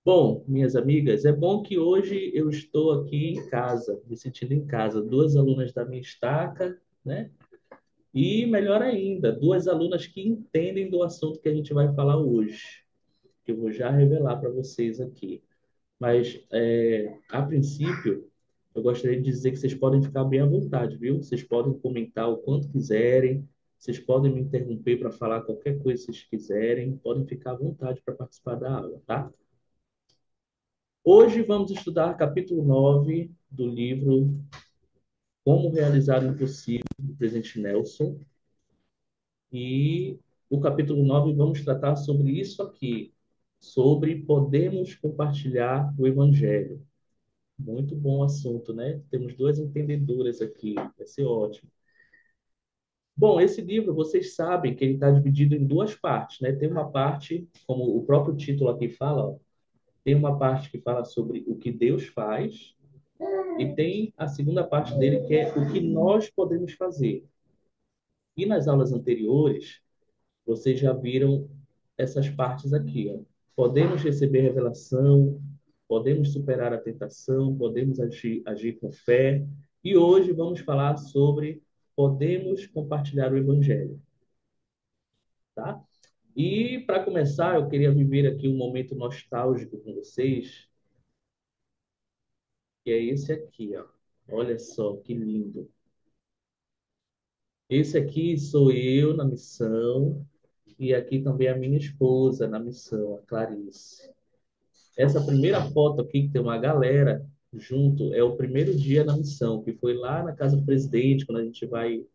Bom, minhas amigas, é bom que hoje eu estou aqui em casa, me sentindo em casa. Duas alunas da minha estaca, né? E melhor ainda, duas alunas que entendem do assunto que a gente vai falar hoje, que eu vou já revelar para vocês aqui. Mas, a princípio, eu gostaria de dizer que vocês podem ficar bem à vontade, viu? Vocês podem comentar o quanto quiserem, vocês podem me interromper para falar qualquer coisa que vocês quiserem, podem ficar à vontade para participar da aula, tá? Hoje vamos estudar capítulo 9 do livro Como Realizar o Impossível, do presidente Nelson. E o capítulo 9 vamos tratar sobre isso aqui, sobre podemos compartilhar o evangelho. Muito bom assunto, né? Temos duas entendedoras aqui, vai ser ótimo. Bom, esse livro, vocês sabem que ele está dividido em duas partes, né? Tem uma parte, como o próprio título aqui fala, ó, tem uma parte que fala sobre o que Deus faz. E tem a segunda parte dele, que é o que nós podemos fazer. E nas aulas anteriores, vocês já viram essas partes aqui. Ó. Podemos receber revelação, podemos superar a tentação, podemos agir com fé. E hoje vamos falar sobre podemos compartilhar o evangelho, tá? E para começar, eu queria viver aqui um momento nostálgico com vocês, que é esse aqui, ó. Olha só que lindo. Esse aqui sou eu na missão e aqui também a minha esposa na missão, a Clarice. Essa primeira foto aqui, que tem uma galera junto, é o primeiro dia na missão, que foi lá na casa do presidente, quando a gente vai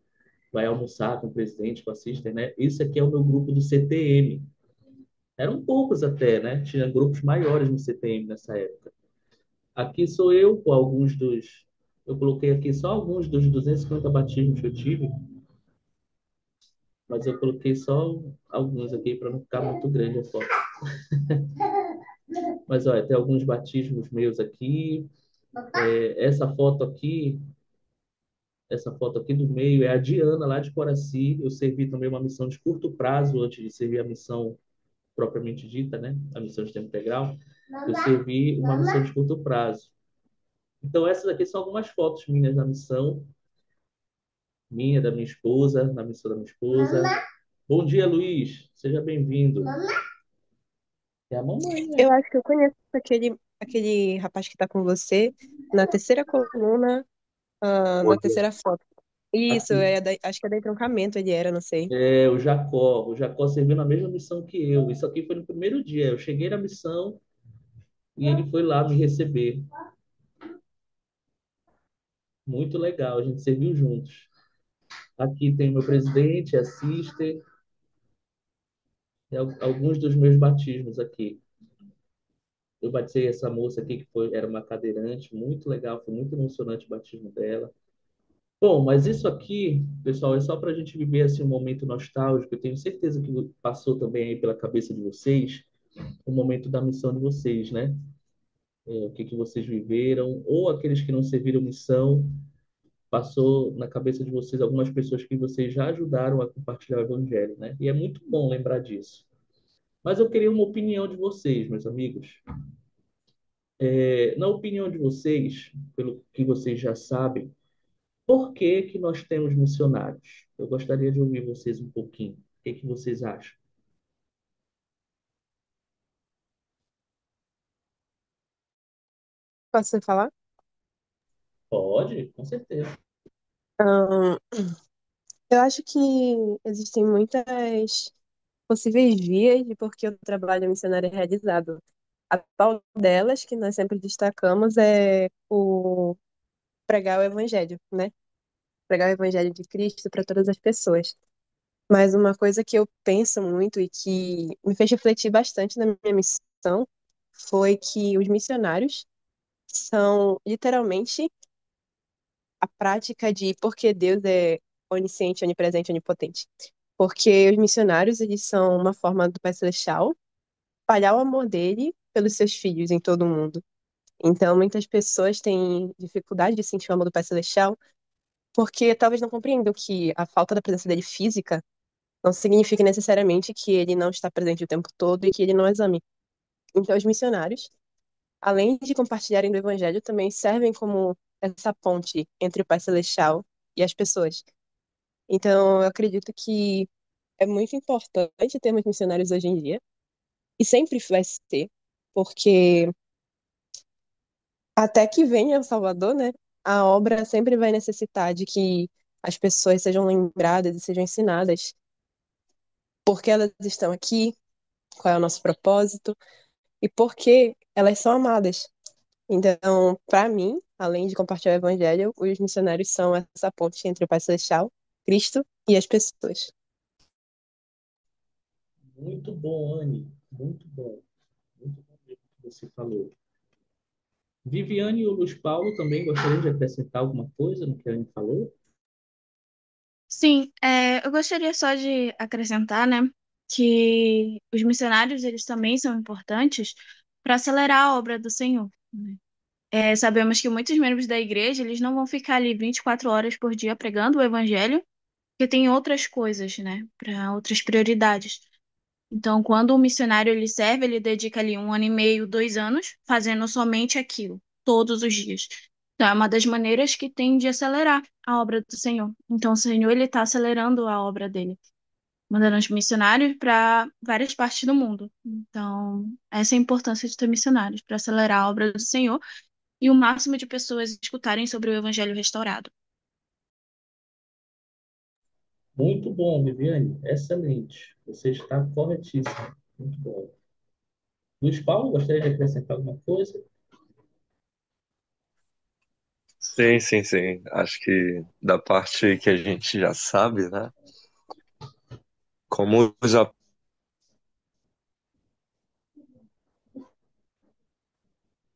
almoçar com o presidente, com a sister, né? Esse aqui é o meu grupo do CTM. Eram poucos até, né? Tinha grupos maiores no CTM nessa época. Aqui sou eu, com alguns dos. Eu coloquei aqui só alguns dos 250 batismos que eu tive, mas eu coloquei só alguns aqui para não ficar muito grande a foto. Mas olha, tem alguns batismos meus aqui. Essa foto aqui do meio é a Diana lá de Coraci. Eu servi também uma missão de curto prazo antes de servir a missão propriamente dita, né? A missão de tempo integral. Eu servi uma missão de curto prazo. Então essas aqui são algumas fotos minhas na missão, minha, da minha esposa, na missão da minha esposa. Bom dia, Luiz. Seja bem-vindo. É a mamãe, né? Eu acho que eu conheço aquele rapaz que tá com você na terceira coluna, na Olha, terceira foto. Isso, aqui. acho que é da entroncamento ele era, não sei. É o Jacó. O Jacó serviu na mesma missão que eu. Isso aqui foi no primeiro dia. Eu cheguei na missão e ele foi lá me receber. Muito legal. A gente serviu juntos. Aqui tem meu presidente, a sister, e alguns dos meus batismos aqui. Eu batizei essa moça aqui que era uma cadeirante, muito legal, foi muito emocionante o batismo dela. Bom, mas isso aqui, pessoal, é só para a gente viver assim um momento nostálgico. Eu tenho certeza que passou também aí pela cabeça de vocês o momento da missão de vocês, né? O que que vocês viveram, ou aqueles que não serviram missão, passou na cabeça de vocês algumas pessoas que vocês já ajudaram a compartilhar o evangelho, né? E é muito bom lembrar disso. Mas eu queria uma opinião de vocês, meus amigos. Na opinião de vocês, pelo que vocês já sabem, por que que nós temos missionários? Eu gostaria de ouvir vocês um pouquinho. O que que vocês acham? Posso falar? Pode, com certeza. Ahn, eu acho que existem muitas possíveis vias de por que o trabalho missionário é realizado. A tal delas, que nós sempre destacamos, é o pregar o evangelho, né? Pregar o evangelho de Cristo para todas as pessoas. Mas uma coisa que eu penso muito e que me fez refletir bastante na minha missão foi que os missionários são literalmente a prática de porque Deus é onisciente, onipresente, onipotente. Porque os missionários, eles são uma forma do Pai Celestial espalhar o amor dele pelos seus filhos em todo o mundo. Então, muitas pessoas têm dificuldade de sentir o amor do Pai Celestial porque talvez não compreendam que a falta da presença dele física não significa necessariamente que ele não está presente o tempo todo e que ele não as ame. Então, os missionários, além de compartilharem do evangelho, também servem como essa ponte entre o Pai Celestial e as pessoas. Então, eu acredito que é muito importante termos missionários hoje em dia, e sempre vai ser, porque até que venha o Salvador, né, a obra sempre vai necessitar de que as pessoas sejam lembradas e sejam ensinadas porque elas estão aqui, qual é o nosso propósito e por que elas são amadas. Então, para mim, além de compartilhar o evangelho, os missionários são essa ponte entre o Pai Celestial, Cristo e as pessoas. Muito bom, Anne. Muito bom mesmo que você falou. Viviane e o Luiz Paulo também gostariam de acrescentar alguma coisa no que a Anne falou? Sim, eu gostaria só de acrescentar, né, que os missionários, eles também são importantes para acelerar a obra do Senhor, né? Sabemos que muitos membros da igreja, eles não vão ficar ali 24 horas por dia pregando o evangelho, porque tem outras coisas, né, para outras prioridades. Então, quando o missionário ele serve, ele dedica ali 1 ano e meio, 2 anos, fazendo somente aquilo, todos os dias. Então, é uma das maneiras que tem de acelerar a obra do Senhor. Então, o Senhor ele está acelerando a obra dele, mandando os missionários para várias partes do mundo. Então, essa é a importância de ter missionários para acelerar a obra do Senhor e o máximo de pessoas escutarem sobre o Evangelho restaurado. Muito bom, Viviane. Excelente. Você está corretíssimo. Muito bom. Luiz Paulo, gostaria de acrescentar alguma coisa? Sim, sim, sim. Acho que da parte que a gente já sabe, né? Como os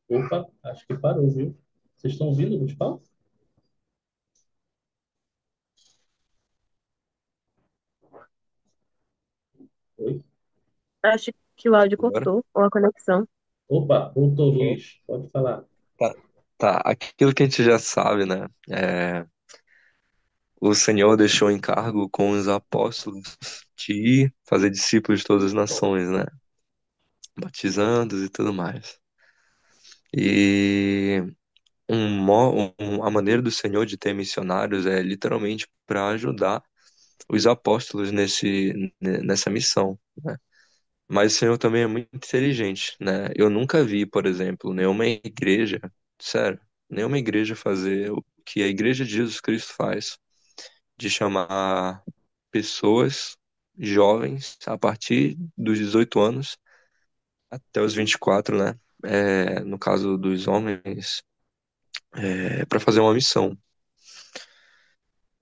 Opa, acho que parou, viu? Vocês estão ouvindo, Luiz Paulo? Oi? Acho que o áudio agora. cortou, ou a conexão. Opa, voltou, Luiz. Pode falar. Tá, tá. Aquilo que a gente já sabe, né? O Senhor deixou encargo com os apóstolos de ir fazer discípulos de todas as nações, né? Batizando e tudo mais. E a maneira do Senhor de ter missionários é literalmente para ajudar os apóstolos nessa missão, né? Mas o Senhor também é muito inteligente, né? Eu nunca vi, por exemplo, nenhuma igreja, sério, nenhuma igreja fazer o que a Igreja de Jesus Cristo faz, de chamar pessoas jovens a partir dos 18 anos até os 24, né? No caso dos homens, para fazer uma missão.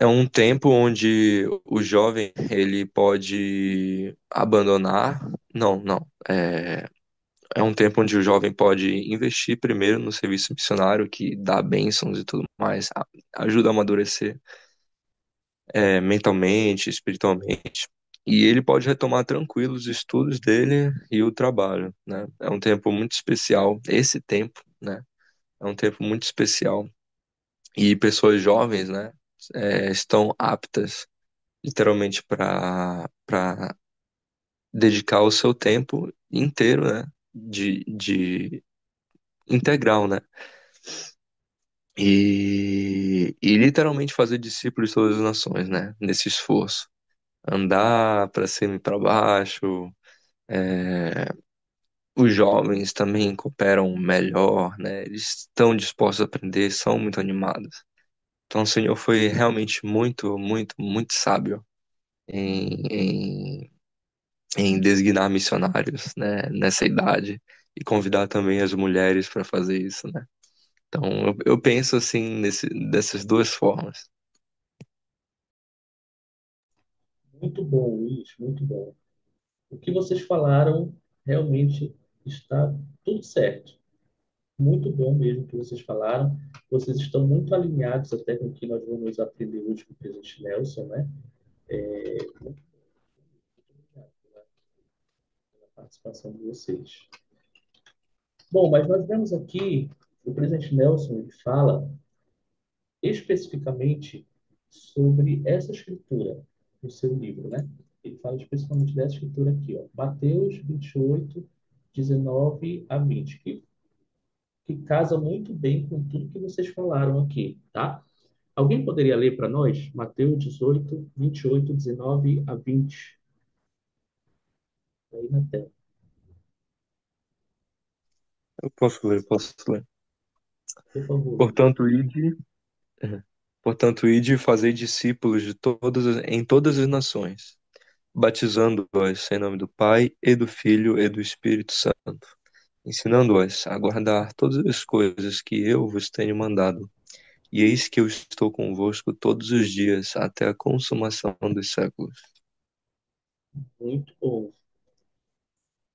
É um tempo onde o jovem ele pode abandonar. Não, não. É um tempo onde o jovem pode investir primeiro no serviço missionário, que dá bênçãos e tudo mais, ajuda a amadurecer, mentalmente, espiritualmente. E ele pode retomar tranquilo os estudos dele e o trabalho, né? É um tempo muito especial. Esse tempo, né? É um tempo muito especial. E pessoas jovens, né? Estão aptas, literalmente, para dedicar o seu tempo inteiro, né? De integral, né? E literalmente fazer discípulos de todas as nações, né? Nesse esforço. Andar para cima e para baixo. é, Os jovens também cooperam melhor, né? Eles estão dispostos a aprender, são muito animados. Então o Senhor foi realmente muito, muito, muito sábio em, em, em designar missionários, né? Nessa idade e convidar também as mulheres para fazer isso, né? Então eu penso assim dessas duas formas. Muito bom, Luiz. Muito bom. O que vocês falaram realmente está tudo certo. Muito bom mesmo o que vocês falaram. Vocês estão muito alinhados até com o que nós vamos aprender hoje com o presidente Nelson, né? Muito obrigado pela participação de vocês. Bom, mas nós vemos aqui, o presidente Nelson ele fala especificamente sobre essa escritura no seu livro, né? Ele fala especificamente dessa escritura aqui, ó, Mateus 28, 19 a 20, que casa muito bem com tudo que vocês falaram aqui, tá? Alguém poderia ler para nós? Mateus 18, 28, 19 a 20. Aí na tela, Eu posso ler, posso ler. por favor, Lucas. Portanto, ide, portanto, ide e fazei discípulos em todas as nações, batizando-os em nome do Pai e do Filho e do Espírito Santo, ensinando-os a guardar todas as coisas que eu vos tenho mandado. E eis que eu estou convosco todos os dias até a consumação dos séculos. Muito bom,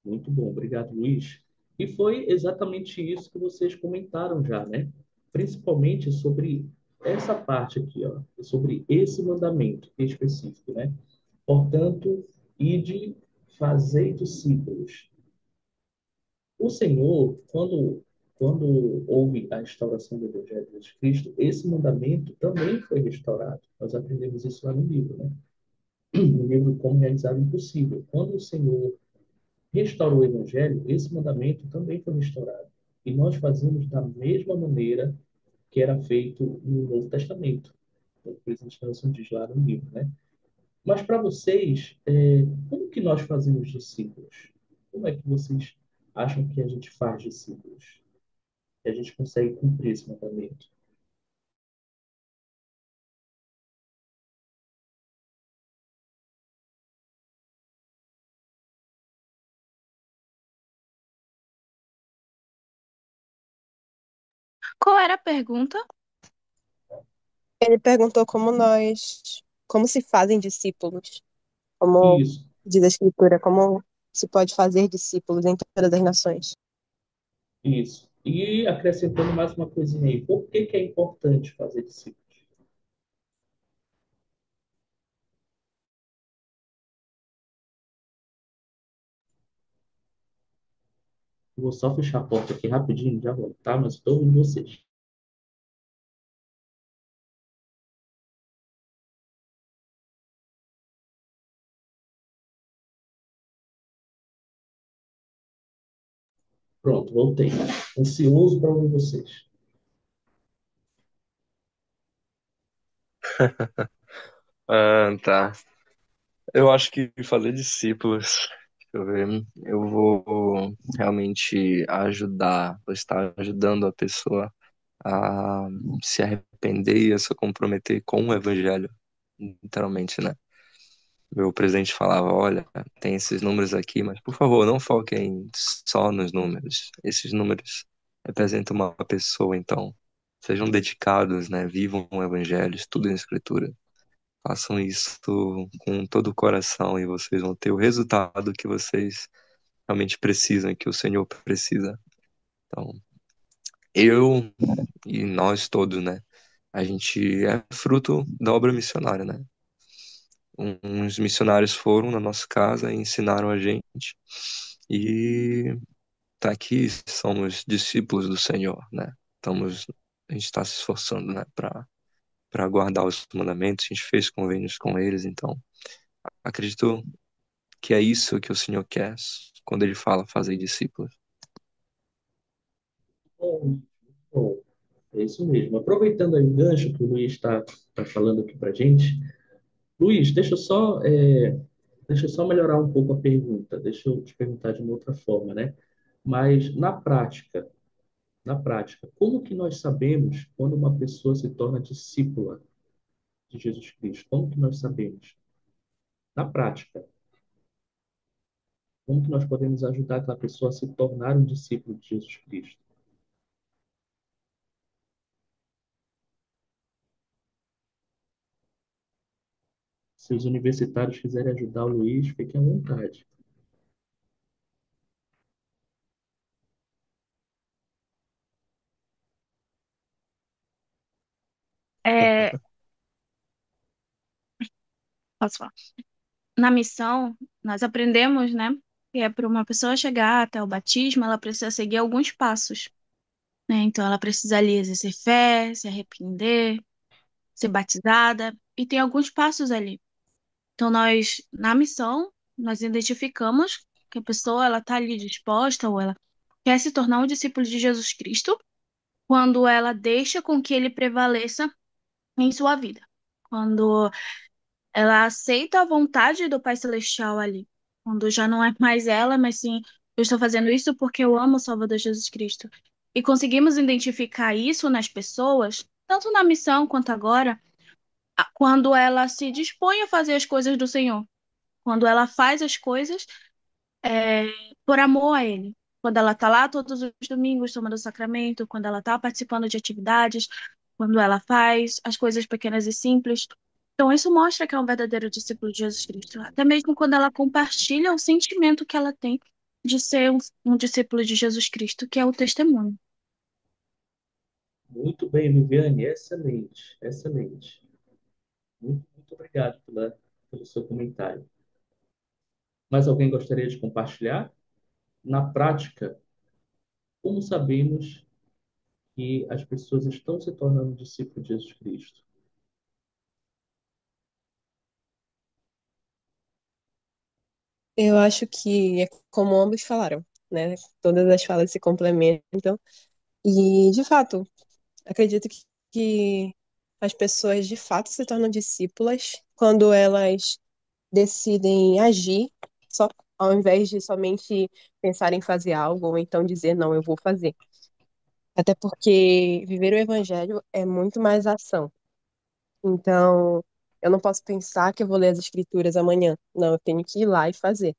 muito bom. Obrigado, Luiz. E foi exatamente isso que vocês comentaram já, né? Principalmente sobre essa parte aqui, ó, sobre esse mandamento específico, né? Portanto, ide, fazei discípulos. O Senhor, quando houve a restauração do Evangelho de Jesus Cristo, esse mandamento também foi restaurado. Nós aprendemos isso lá no livro, né? No livro Como Realizar o Impossível. Quando o Senhor restaurou o Evangelho, esse mandamento também foi restaurado. E nós fazemos da mesma maneira que era feito no Novo Testamento. O presidente Nelson diz lá no livro, né? Mas para vocês, como que nós fazemos discípulos? Como é que vocês acham que a gente faz discípulos? Que a gente consegue cumprir esse mandamento? Qual era a pergunta? Ele perguntou como se fazem discípulos, como Isso, diz a Escritura, como se pode fazer discípulos em todas as nações. isso. E acrescentando mais uma coisinha aí, por que que é importante fazer discípulos? Vou só fechar a porta aqui rapidinho, já volto, tá? Mas estou ouvindo vocês. Pronto, voltei. Ansioso para ouvir vocês. Ah, tá. Eu acho que fazer discípulos, deixa eu ver, eu vou realmente vou estar ajudando a pessoa a se arrepender e a se comprometer com o evangelho, literalmente, né? Meu presidente falava, olha, tem esses números aqui, mas por favor, não foquem só nos números. Esses números representam uma pessoa, então sejam dedicados, né? Vivam o evangelho, estudem a escritura. Façam isso com todo o coração e vocês vão ter o resultado que vocês realmente precisam, que o Senhor precisa. Então, eu e nós todos, né? A gente é fruto da obra missionária, né? Uns missionários foram na nossa casa e ensinaram a gente. E tá aqui, somos discípulos do Senhor, né? A gente está se esforçando, né, para guardar os mandamentos. A gente fez convênios com eles, então acredito que é isso que o Senhor quer quando ele fala fazer discípulos. Bom, bom, é isso mesmo. Aproveitando aí o gancho que o Luiz está falando aqui para gente, Luiz, deixa eu só melhorar um pouco a pergunta. Deixa eu te perguntar de uma outra forma, né? Mas na prática, como que nós sabemos quando uma pessoa se torna discípula de Jesus Cristo? Como que nós sabemos? Na prática, como que nós podemos ajudar aquela pessoa a se tornar um discípulo de Jesus Cristo? Se os universitários quiserem ajudar o Luiz, fiquem à vontade. É, posso falar? Na missão, nós aprendemos, né, que é para uma pessoa chegar até o batismo, ela precisa seguir alguns passos, né? Então, ela precisa ali exercer fé, se arrepender, ser batizada, e tem alguns passos ali. Então, nós, na missão, nós identificamos que a pessoa ela está ali disposta ou ela quer se tornar um discípulo de Jesus Cristo quando ela deixa com que ele prevaleça em sua vida. Quando ela aceita a vontade do Pai Celestial ali. Quando já não é mais ela, mas sim, eu estou fazendo isso porque eu amo o Salvador Jesus Cristo. E conseguimos identificar isso nas pessoas, tanto na missão quanto agora, quando ela se dispõe a fazer as coisas do Senhor. Quando ela faz as coisas é, por amor a Ele. Quando ela está lá todos os domingos tomando o sacramento, quando ela está participando de atividades, quando ela faz as coisas pequenas e simples. Então, isso mostra que é um verdadeiro discípulo de Jesus Cristo. Até mesmo quando ela compartilha o sentimento que ela tem de ser um discípulo de Jesus Cristo, que é o testemunho. Muito bem, Viviane, excelente, excelente. Muito obrigado pelo seu comentário. Mais alguém gostaria de compartilhar? Na prática, como sabemos que as pessoas estão se tornando discípulos de Jesus Cristo? Eu acho que é como ambos falaram, né? Todas as falas se complementam. E, de fato, acredito que as pessoas de fato se tornam discípulas quando elas decidem agir, só ao invés de somente pensar em fazer algo ou então dizer não, eu vou fazer. Até porque viver o evangelho é muito mais ação. Então, eu não posso pensar que eu vou ler as escrituras amanhã. Não, eu tenho que ir lá e fazer.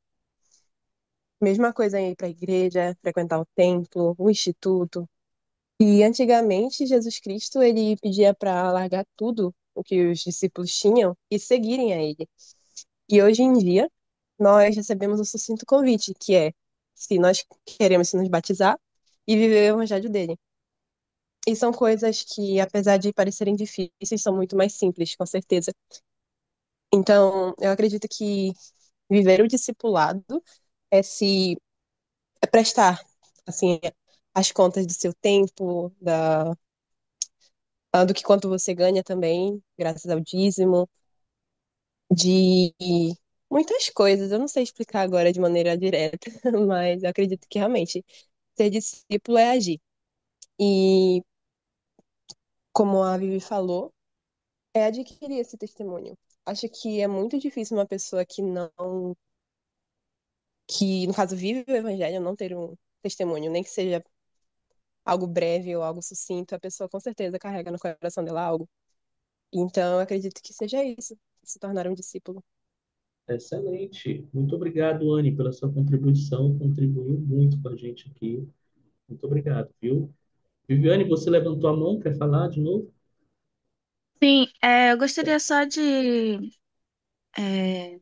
Mesma coisa em ir para a igreja, frequentar o templo, o instituto. E antigamente, Jesus Cristo, ele pedia para largar tudo o que os discípulos tinham e seguirem a ele. E hoje em dia, nós recebemos o sucinto convite, que é se nós queremos se nos batizar e viver o evangelho dele. E são coisas que, apesar de parecerem difíceis, são muito mais simples, com certeza. Então, eu acredito que viver o discipulado é se é prestar, assim, as contas do seu tempo, do que quanto você ganha também, graças ao dízimo, de muitas coisas. Eu não sei explicar agora de maneira direta, mas eu acredito que realmente ser discípulo é agir. E como a Vivi falou, é adquirir esse testemunho. Acho que é muito difícil uma pessoa que no caso vive o evangelho, não ter um testemunho, nem que seja algo breve ou algo sucinto, a pessoa com certeza carrega no coração dela algo. Então, eu acredito que seja isso, se tornar um discípulo. Excelente. Muito obrigado, Anne, pela sua contribuição. Contribuiu muito com a gente aqui. Muito obrigado, viu? Viviane, você levantou a mão, quer falar de novo? Sim, eu gostaria só de, é,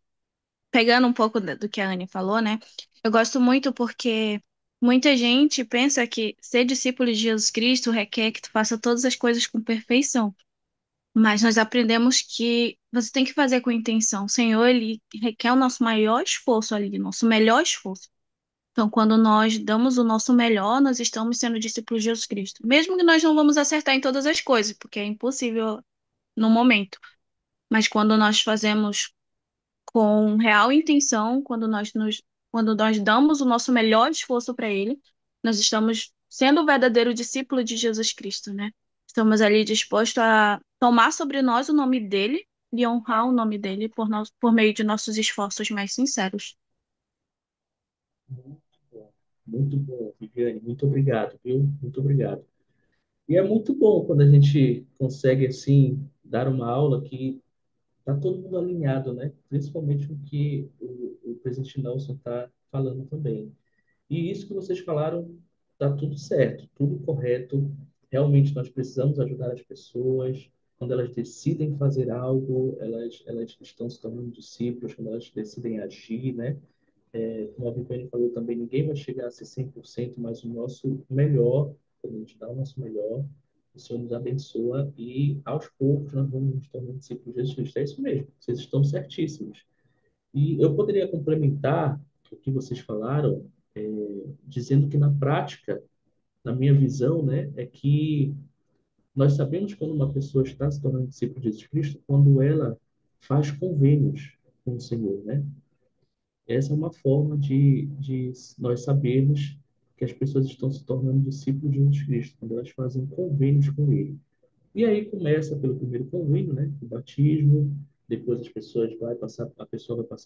pegando um pouco do que a Anne falou, né? Eu gosto muito porque muita gente pensa que ser discípulo de Jesus Cristo requer que tu faça todas as coisas com perfeição. Mas nós aprendemos que você tem que fazer com intenção. O Senhor, ele requer o nosso maior esforço ali, nosso melhor esforço. Então, quando nós damos o nosso melhor, nós estamos sendo discípulos de Jesus Cristo. Mesmo que nós não vamos acertar em todas as coisas, porque é impossível no momento. Mas quando nós fazemos com real intenção, quando nós damos o nosso melhor esforço para Ele, nós estamos sendo o verdadeiro discípulo de Jesus Cristo, né? Estamos ali dispostos a tomar sobre nós o nome dele e honrar o nome dele por meio de nossos esforços mais sinceros. Muito bom, Viviane. Muito obrigado, viu? Muito obrigado. E é muito bom quando a gente consegue, assim, dar uma aula que tá todo mundo alinhado, né? Principalmente o que o presidente Nelson está falando também. E isso que vocês falaram, tá tudo certo, tudo correto. Realmente nós precisamos ajudar as pessoas. Quando elas decidem fazer algo, elas estão se tornando discípulos, quando elas decidem agir, né? Como a Viviane falou também, ninguém vai chegar a ser 100%, mas o nosso melhor, quando a gente dá o nosso melhor, o Senhor nos abençoa e aos poucos nós vamos nos tornando discípulos de Jesus Cristo. É isso mesmo, vocês estão certíssimos. E eu poderia complementar o que vocês falaram, dizendo que na prática, na minha visão, né, é que nós sabemos quando uma pessoa está se tornando discípulo de Jesus Cristo quando ela faz convênios com o Senhor, né? Essa é uma forma de nós sabermos que as pessoas estão se tornando discípulos de Jesus Cristo, quando elas fazem convênios com Ele. E aí começa pelo primeiro convênio, né? O batismo, depois a pessoa vai passar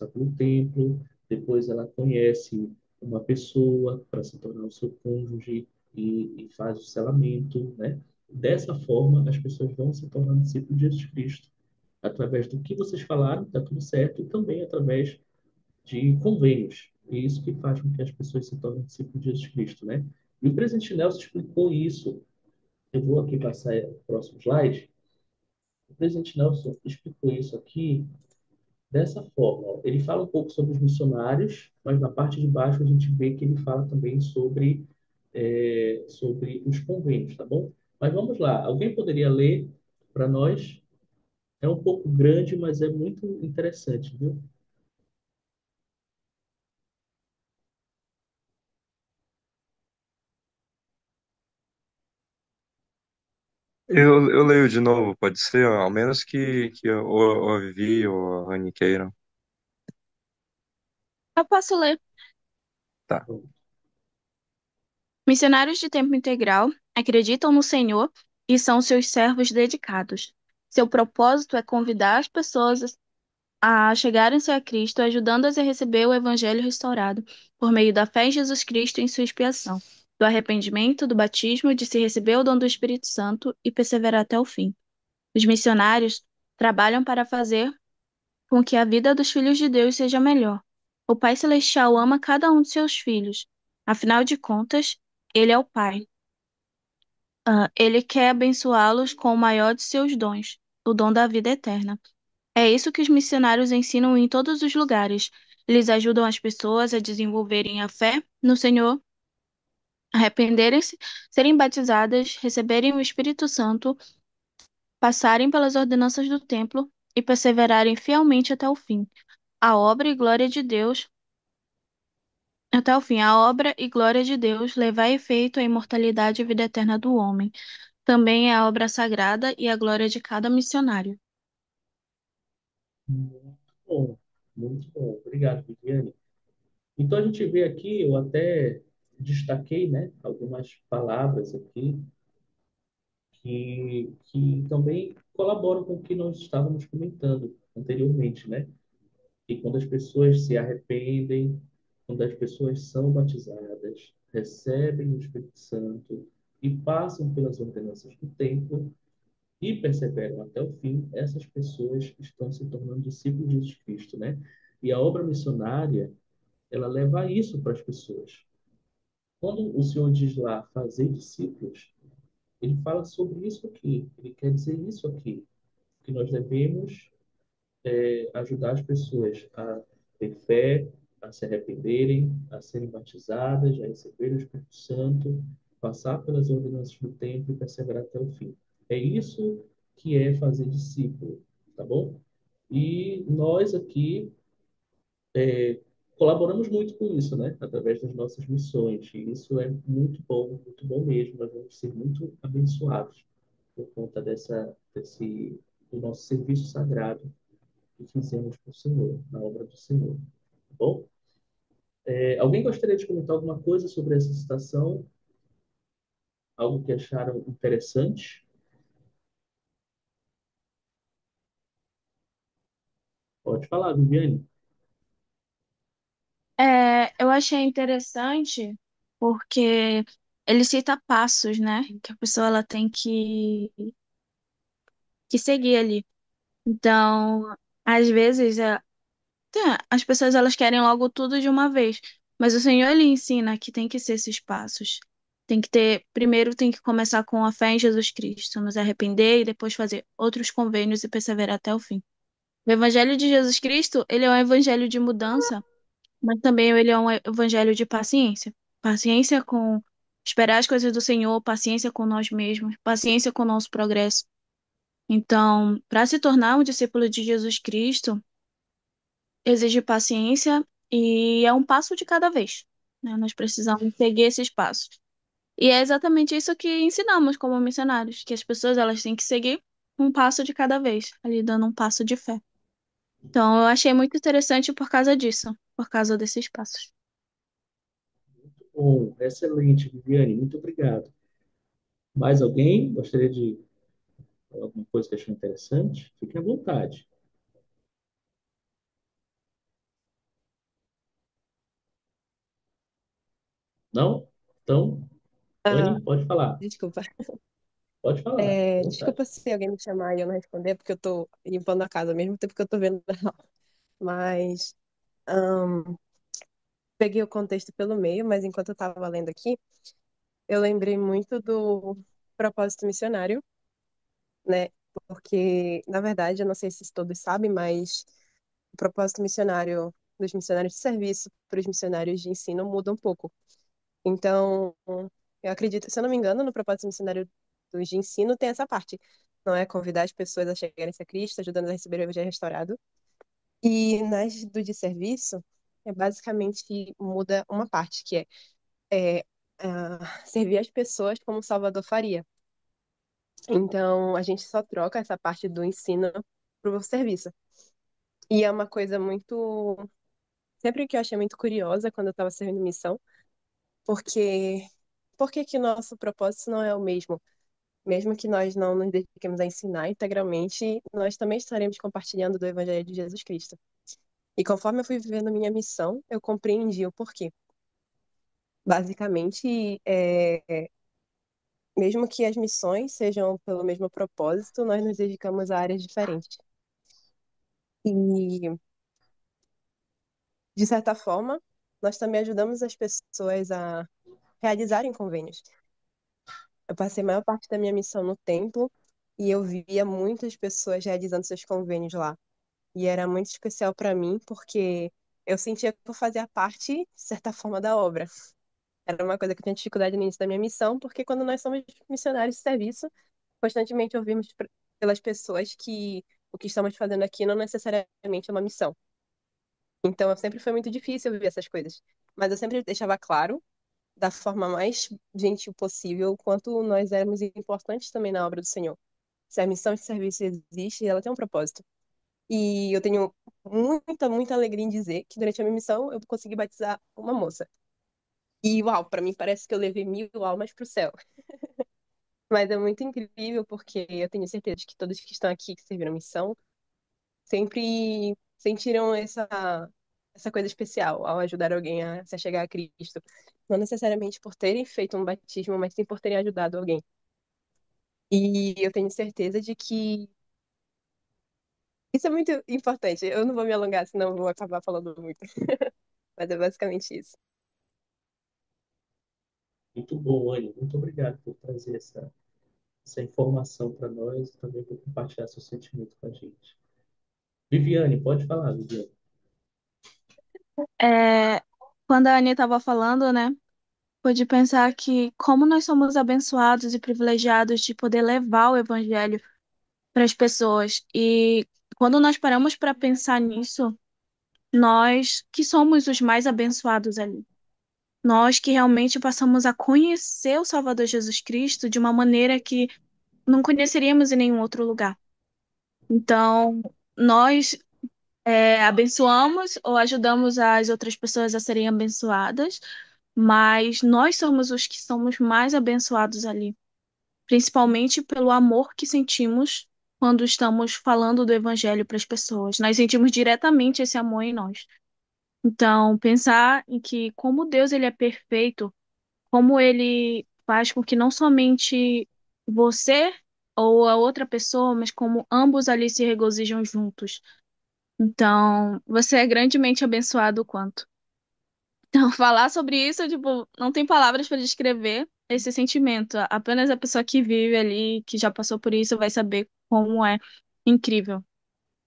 pelo templo, depois ela conhece uma pessoa para se tornar o seu cônjuge e faz o selamento, né? Dessa forma, as pessoas vão se tornando discípulos de Jesus Cristo, através do que vocês falaram, está tudo certo, e também através de convênios. E isso que faz com que as pessoas se tornem discípulos de Jesus Cristo, né? E o presidente Nelson explicou isso. Eu vou aqui passar o próximo slide. O presidente Nelson explicou isso aqui dessa forma. Ó. Ele fala um pouco sobre os missionários, mas na parte de baixo a gente vê que ele fala também sobre os convênios, tá bom? Mas vamos lá. Alguém poderia ler para nós? É um pouco grande, mas é muito interessante, viu? Eu leio de novo, pode ser? Ao menos que o Vivi ou a Rani queiram. Eu posso ler. Tá. Missionários de tempo integral acreditam no Senhor e são seus servos dedicados. Seu propósito é convidar as pessoas a chegarem-se a Cristo, ajudando-as a receber o Evangelho restaurado, por meio da fé em Jesus Cristo e em sua expiação, do arrependimento, do batismo, de se receber o dom do Espírito Santo e perseverar até o fim. Os missionários trabalham para fazer com que a vida dos filhos de Deus seja melhor. O Pai Celestial ama cada um de seus filhos. Afinal de contas, Ele é o Pai. Ele quer abençoá-los com o maior de seus dons, o dom da vida eterna. É isso que os missionários ensinam em todos os lugares. Eles ajudam as pessoas a desenvolverem a fé no Senhor, arrependerem-se, serem batizadas, receberem o Espírito Santo, passarem pelas ordenanças do templo e perseverarem fielmente até o fim. A obra e glória de Deus, até o fim, a obra e glória de Deus levar a efeito a imortalidade e vida eterna do homem. Também é a obra sagrada e a glória de cada missionário. Muito bom, muito bom. Obrigado, Viviane. Então a gente vê aqui, eu até destaquei, né, algumas palavras aqui que também colaboram com o que nós estávamos comentando anteriormente, né? E quando as pessoas se arrependem, quando as pessoas são batizadas, recebem o Espírito Santo e passam pelas ordenanças do templo e perseveram até o fim, essas pessoas estão se tornando discípulos de Jesus Cristo, né? E a obra missionária, ela leva isso para as pessoas. Quando o Senhor diz lá fazer discípulos, ele fala sobre isso aqui. Ele quer dizer isso aqui, que nós devemos ajudar as pessoas a ter fé, a se arrependerem, a serem batizadas, a receberem o Espírito Santo, passar pelas ordenanças do tempo e perseverar até o fim. É isso que é fazer discípulo, tá bom? E nós aqui colaboramos muito com isso, né? Através das nossas missões. E isso é muito bom mesmo. Nós vamos ser muito abençoados por conta do nosso serviço sagrado que fizemos para o Senhor, na obra do Senhor. Tá bom? Alguém gostaria de comentar alguma coisa sobre essa citação? Algo que acharam interessante? Pode falar, Viviane. Eu achei interessante porque ele cita passos, né? Que a pessoa ela tem que seguir ali. Então, às vezes, as pessoas elas querem logo tudo de uma vez, mas o Senhor ele ensina que tem que ser esses passos. Tem que ter, primeiro tem que começar com a fé em Jesus Cristo, nos arrepender e depois fazer outros convênios e perseverar até o fim. O Evangelho de Jesus Cristo, ele é um evangelho de mudança, mas também ele é um evangelho de paciência. Paciência com esperar as coisas do Senhor, paciência com nós mesmos, paciência com o nosso progresso. Então, para se tornar um discípulo de Jesus Cristo, exige paciência e é um passo de cada vez, né? Nós precisamos seguir esses passos. E é exatamente isso que ensinamos como missionários, que as pessoas elas têm que seguir um passo de cada vez, ali dando um passo de fé. Então, eu achei muito interessante por causa disso, por causa desses passos. Bom, excelente, Viviane, muito obrigado. Mais alguém gostaria de falar alguma coisa que achou interessante? Fique à vontade. Não? Então, Ah, Anne, pode falar. desculpa. Pode falar, fique à Desculpa vontade. se alguém me chamar e eu não responder, porque eu tô limpando a casa ao mesmo tempo que eu tô vendo a aula. Mas peguei o contexto pelo meio, mas enquanto eu estava lendo aqui, eu lembrei muito do propósito missionário, né? Porque, na verdade, eu não sei se todos sabem, mas o propósito missionário dos missionários de serviço para os missionários de ensino muda um pouco. Então, eu acredito, se eu não me engano, no propósito missionário dos de ensino tem essa parte. Não é convidar as pessoas a chegarem a Cristo, ajudando a receber o evangelho restaurado. E nas do de serviço, basicamente muda uma parte, que servir as pessoas como o Salvador faria. Então, a gente só troca essa parte do ensino pro serviço. E é uma coisa muito. Sempre que eu achei muito curiosa quando eu estava servindo missão, porque por que que nosso propósito não é o mesmo? Mesmo que nós não nos dediquemos a ensinar integralmente, nós também estaremos compartilhando do Evangelho de Jesus Cristo. E conforme eu fui vivendo minha missão, eu compreendi o porquê. Basicamente, mesmo que as missões sejam pelo mesmo propósito, nós nos dedicamos a áreas diferentes. E, de certa forma, nós também ajudamos as pessoas a realizarem convênios. Eu passei a maior parte da minha missão no templo e eu via muitas pessoas realizando seus convênios lá. E era muito especial para mim porque eu sentia que eu fazia parte, de certa forma, da obra. Era uma coisa que eu tinha dificuldade no início da minha missão, porque quando nós somos missionários de serviço, constantemente ouvimos pelas pessoas que o que estamos fazendo aqui não necessariamente é uma missão. Então, sempre foi muito difícil ouvir essas coisas. Mas eu sempre deixava claro, da forma mais gentil possível, o quanto nós éramos importantes também na obra do Senhor. Se a missão de serviço existe, ela tem um propósito. E eu tenho muita alegria em dizer que durante a minha missão eu consegui batizar uma moça. E uau, para mim parece que eu levei 1.000 almas para o céu. Mas é muito incrível porque eu tenho certeza de que todos que estão aqui que serviram missão sempre sentiram essa coisa especial ao ajudar alguém a se chegar a Cristo. Não necessariamente por terem feito um batismo, mas sim por terem ajudado alguém. E eu tenho certeza de que isso é muito importante. Eu não vou me alongar, senão eu vou acabar falando muito. Mas é basicamente isso. Muito bom, Anne. Muito obrigado por trazer essa informação para nós e também por compartilhar seu sentimento com a gente. Viviane, pode falar, Viviane. É, quando a Annie estava falando, né, pude pensar que como nós somos abençoados e privilegiados de poder levar o evangelho para as pessoas. E quando nós paramos para pensar nisso, nós que somos os mais abençoados ali. Nós que realmente passamos a conhecer o Salvador Jesus Cristo de uma maneira que não conheceríamos em nenhum outro lugar. Então, nós abençoamos ou ajudamos as outras pessoas a serem abençoadas, mas nós somos os que somos mais abençoados ali, principalmente pelo amor que sentimos quando estamos falando do evangelho para as pessoas. Nós sentimos diretamente esse amor em nós. Então, pensar em que como Deus ele é perfeito, como ele faz com que não somente você ou a outra pessoa, mas como ambos ali se regozijam juntos. Então, você é grandemente abençoado o quanto. Então, falar sobre isso, tipo, não tem palavras para descrever esse sentimento. Apenas a pessoa que vive ali, que já passou por isso, vai saber como é incrível.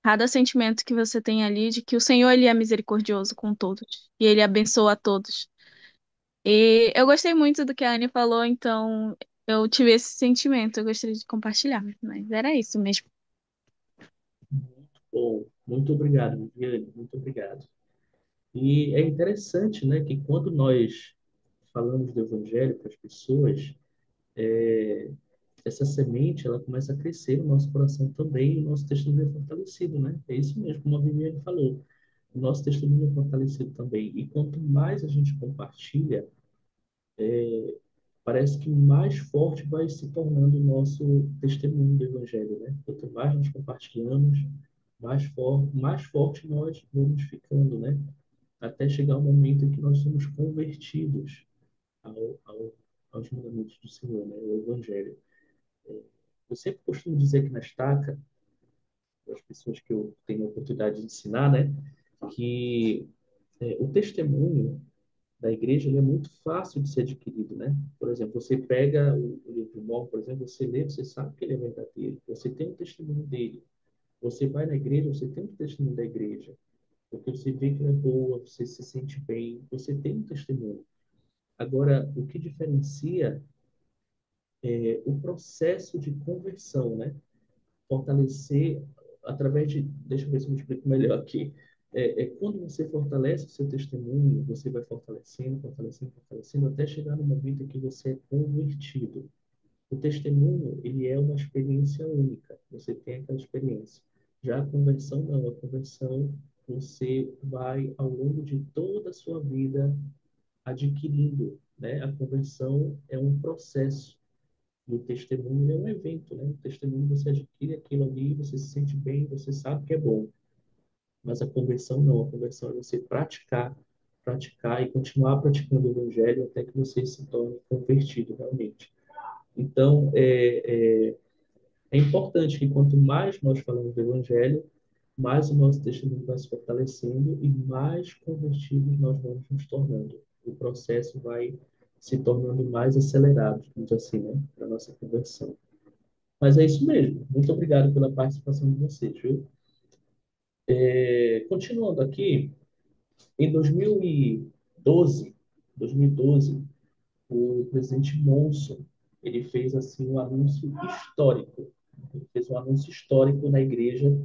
Cada sentimento que você tem ali de que o Senhor ele é misericordioso com todos e ele abençoa a todos. E eu gostei muito do que a Anne falou, então eu tive esse sentimento, eu gostaria de compartilhar, mas era isso mesmo. Muito bom. Muito obrigado, Viviane. Muito obrigado. E é interessante, né, que quando nós falamos do Evangelho para as pessoas, essa semente ela começa a crescer no nosso coração também e o nosso testemunho é fortalecido, né? É isso mesmo, como a Viviane falou. O nosso testemunho é fortalecido também. E quanto mais a gente compartilha, parece que mais forte vai se tornando o nosso testemunho do Evangelho, né? Quanto mais nós compartilhamos, mais forte nós vamos ficando, né? Até chegar o momento em que nós somos convertidos aos mandamentos do Senhor, né? O Evangelho. Eu sempre costumo dizer aqui na estaca, para as pessoas que eu tenho a oportunidade de ensinar, né? Que o testemunho da igreja ele é muito fácil de ser adquirido, né? Por exemplo, você pega o livro de Mormon, por exemplo, você lê, você sabe que ele é verdadeiro, você tem um testemunho dele. Você vai na igreja, você tem um testemunho da igreja, porque você vê que ela é boa, você se sente bem, você tem um testemunho. Agora, o que diferencia é o processo de conversão, né? Fortalecer através de, deixa eu ver se eu me explico melhor aqui. Quando você fortalece o seu testemunho, você vai fortalecendo, fortalecendo, fortalecendo, até chegar no momento em que você é convertido. O testemunho, ele é uma experiência única. Você tem aquela experiência. Já a conversão, não. A conversão, você vai, ao longo de toda a sua vida, adquirindo, né? A conversão é um processo. E o testemunho é um evento, né? O testemunho você adquire aquilo ali, você se sente bem, você sabe que é bom. Mas a conversão não. A conversão é você praticar, praticar e continuar praticando o evangelho até que você se torne convertido realmente. Então, é importante que quanto mais nós falamos do Evangelho, mais o nosso testemunho vai se fortalecendo e mais convertidos nós vamos nos tornando. O processo vai se tornando mais acelerado, digamos assim, né, para a nossa conversão. Mas é isso mesmo. Muito obrigado pela participação de vocês, viu? Continuando aqui, em 2012, o presidente Monson, ele fez assim um anúncio histórico. Ele fez um anúncio histórico na igreja,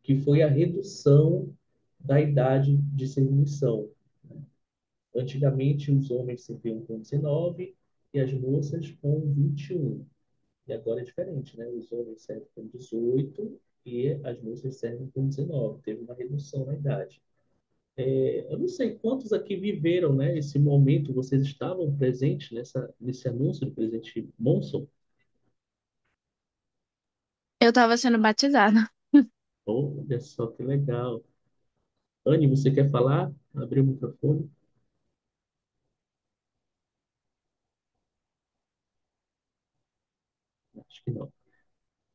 que foi a redução da idade de serviço. Antigamente, os homens serviam com 19 e as moças com 21. E agora é diferente, né? Os homens servem com 18 e as moças servem com 19. Teve uma redução na idade. Eu não sei quantos aqui viveram, né, esse momento, vocês estavam presentes nesse anúncio do presidente Monson? Eu estava sendo batizada. Olha só que legal. Anne, você quer falar? Abrir o microfone? Acho que não.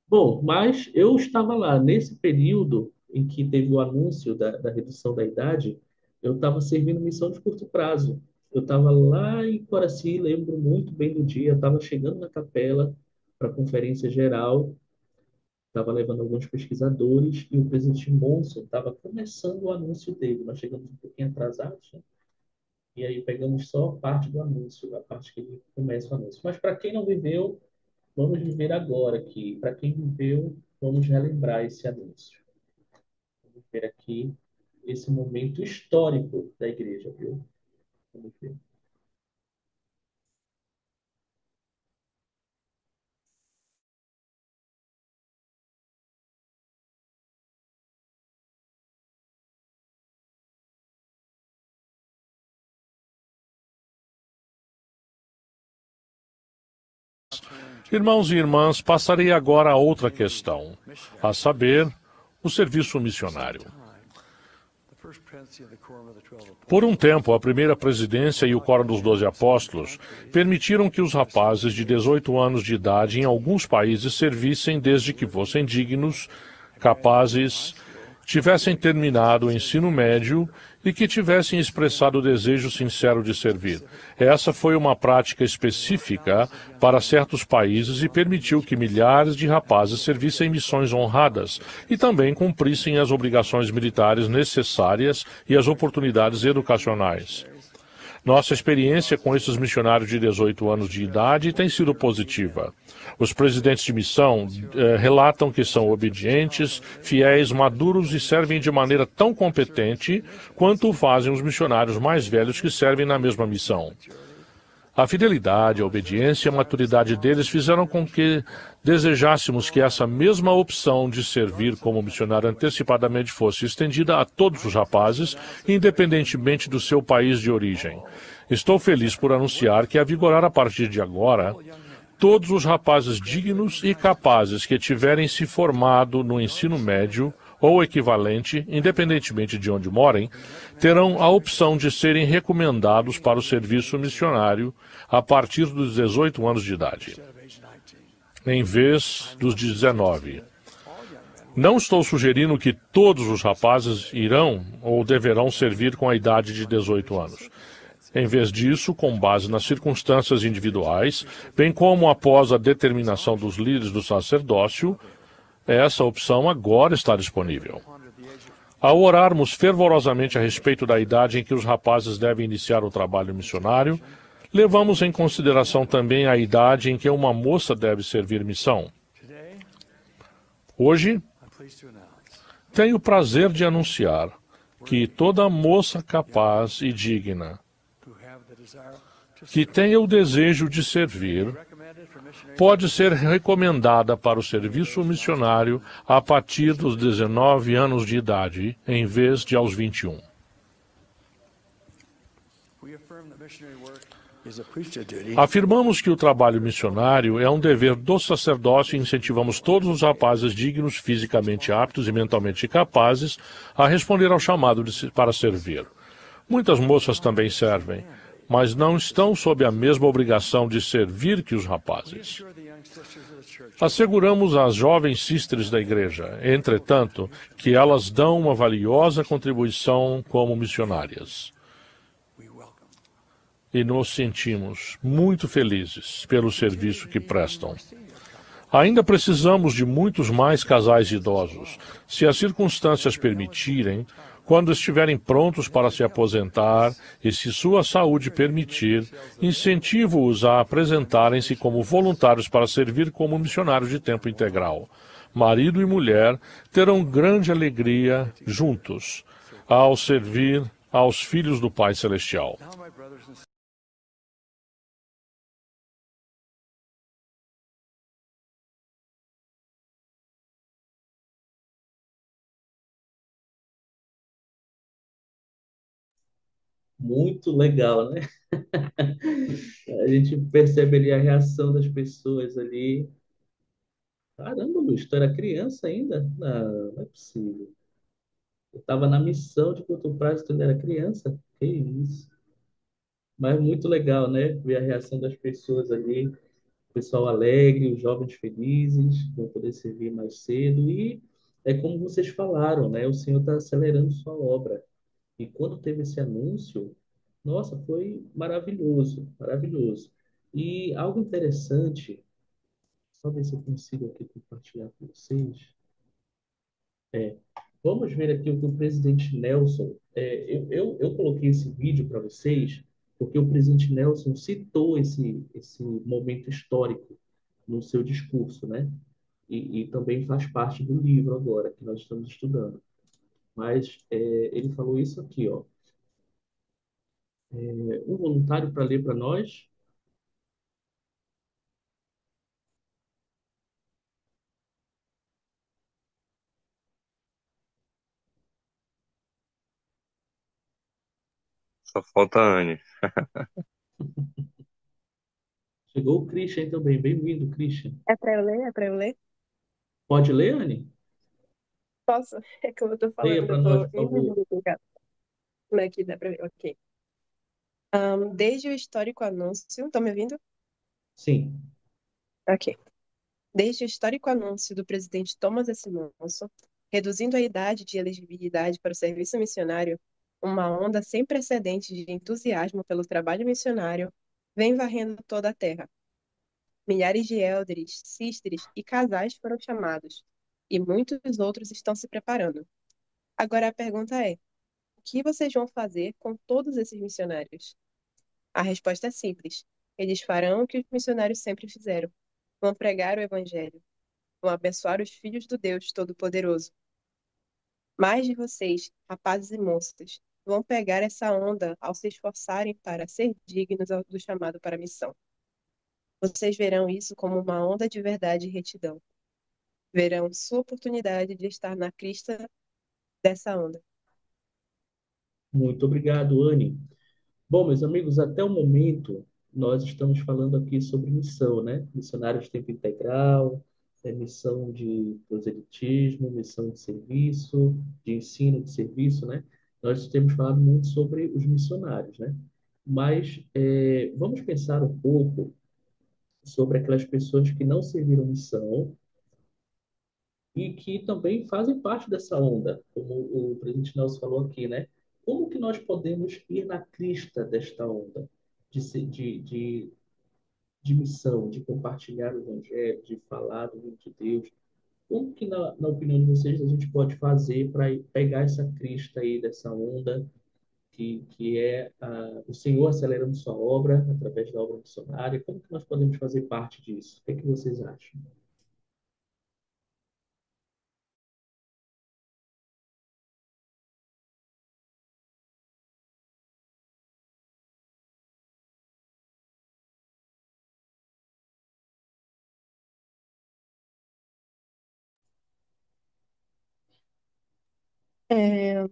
Bom, mas eu estava lá nesse período em que teve o anúncio da redução da idade, eu estava servindo missão de curto prazo. Eu estava lá em Coraci, lembro muito bem do dia, eu estava chegando na capela para a conferência geral, estava levando alguns pesquisadores e o presidente Monson estava começando o anúncio dele. Nós chegamos um pouquinho atrasados, né? E aí pegamos só parte do anúncio, a parte que ele começa o anúncio. Mas para quem não viveu, vamos viver agora aqui. Para quem viveu, vamos relembrar esse anúncio. Vamos ver aqui esse momento histórico da igreja, viu? Vamos ver. Irmãos e irmãs, passarei agora a outra questão, a saber, o serviço missionário. Por um tempo, a primeira presidência e o Quórum dos 12 Apóstolos permitiram que os rapazes de 18 anos de idade em alguns países servissem desde que fossem dignos, capazes, tivessem terminado o ensino médio e que tivessem expressado o desejo sincero de servir. Essa foi uma prática específica para certos países e permitiu que milhares de rapazes servissem missões honradas e também cumprissem as obrigações militares necessárias e as oportunidades educacionais. Nossa experiência com esses missionários de 18 anos de idade tem sido positiva. Os presidentes de missão relatam que são obedientes, fiéis, maduros e servem de maneira tão competente quanto o fazem os missionários mais velhos que servem na mesma missão. A fidelidade, a obediência e a maturidade deles fizeram com que desejássemos que essa mesma opção de servir como missionário antecipadamente fosse estendida a todos os rapazes, independentemente do seu país de origem. Estou feliz por anunciar que, a vigorar a partir de agora, todos os rapazes dignos e capazes que tiverem se formado no ensino médio ou equivalente, independentemente de onde morem, terão a opção de serem recomendados para o serviço missionário a partir dos 18 anos de idade, em vez dos 19. Não estou sugerindo que todos os rapazes irão ou deverão servir com a idade de 18 anos. Em vez disso, com base nas circunstâncias individuais, bem como após a determinação dos líderes do sacerdócio, essa opção agora está disponível. Ao orarmos fervorosamente a respeito da idade em que os rapazes devem iniciar o trabalho missionário, levamos em consideração também a idade em que uma moça deve servir missão. Hoje, tenho o prazer de anunciar que toda moça capaz e digna que tenha o desejo de servir pode ser recomendada para o serviço missionário a partir dos 19 anos de idade, em vez de aos 21. Afirmamos que o trabalho missionário é um dever do sacerdócio e incentivamos todos os rapazes dignos, fisicamente aptos e mentalmente capazes a responder ao chamado para servir. Muitas moças também servem, mas não estão sob a mesma obrigação de servir que os rapazes. Asseguramos às jovens sisters da igreja, entretanto, que elas dão uma valiosa contribuição como missionárias. E nos sentimos muito felizes pelo serviço que prestam. Ainda precisamos de muitos mais casais idosos. Se as circunstâncias permitirem, quando estiverem prontos para se aposentar e se sua saúde permitir, incentivo-os a apresentarem-se como voluntários para servir como missionários de tempo integral. Marido e mulher terão grande alegria juntos ao servir aos filhos do Pai Celestial. Muito legal, né? A gente percebe ali a reação das pessoas ali. Caramba, Luiz, tu era criança ainda? Não, não é possível. Eu estava na missão de curto prazo quando era criança. Que isso. Mas muito legal, né? Ver a reação das pessoas ali. O pessoal alegre, os jovens felizes, vão poder servir mais cedo. E é como vocês falaram, né? O Senhor está acelerando sua obra. E quando teve esse anúncio, nossa, foi maravilhoso, maravilhoso. E algo interessante, só ver se eu consigo aqui compartilhar com vocês. Vamos ver aqui o que o presidente Nelson. Eu coloquei esse vídeo para vocês porque o presidente Nelson citou esse momento histórico no seu discurso, né? E também faz parte do livro agora que nós estamos estudando. Mas ele falou isso aqui, ó. Um voluntário para ler para nós. Só falta a Anne. Chegou o Christian também. Bem-vindo, Christian. É para eu ler? É para eu ler? Pode ler, Anne? Posso? É como eu tô Leia falando, para eu nós, tô por favor. indo em casa. Como é que dá para ver? Ok. Desde o histórico anúncio. Estão me ouvindo? Sim. Ok. Desde o histórico anúncio do presidente Thomas S. Monson, reduzindo a idade de elegibilidade para o serviço missionário, uma onda sem precedentes de entusiasmo pelo trabalho missionário vem varrendo toda a terra. Milhares de élderes, sisters e casais foram chamados, e muitos outros estão se preparando. Agora a pergunta é: o que vocês vão fazer com todos esses missionários? A resposta é simples: eles farão o que os missionários sempre fizeram. Vão pregar o evangelho. Vão abençoar os filhos do Deus Todo-Poderoso. Mais de vocês, rapazes e moças, vão pegar essa onda ao se esforçarem para ser dignos do chamado para a missão. Vocês verão isso como uma onda de verdade e retidão. Verão sua oportunidade de estar na crista dessa onda. Muito obrigado, Anne. Bom, meus amigos, até o momento nós estamos falando aqui sobre missão, né? Missionários de tempo integral, missão de proselitismo, missão de serviço, de ensino de serviço, né? Nós temos falado muito sobre os missionários, né? Mas vamos pensar um pouco sobre aquelas pessoas que não serviram missão e que também fazem parte dessa onda, como o presidente Nelson falou aqui, né? Como que nós podemos ir na crista desta onda de missão, de compartilhar o evangelho, de falar do reino de Deus? Como que, na opinião de vocês, a gente pode fazer para pegar essa crista aí dessa onda que é o Senhor acelerando sua obra através da obra missionária? Como que nós podemos fazer parte disso? O que é que vocês acham? É,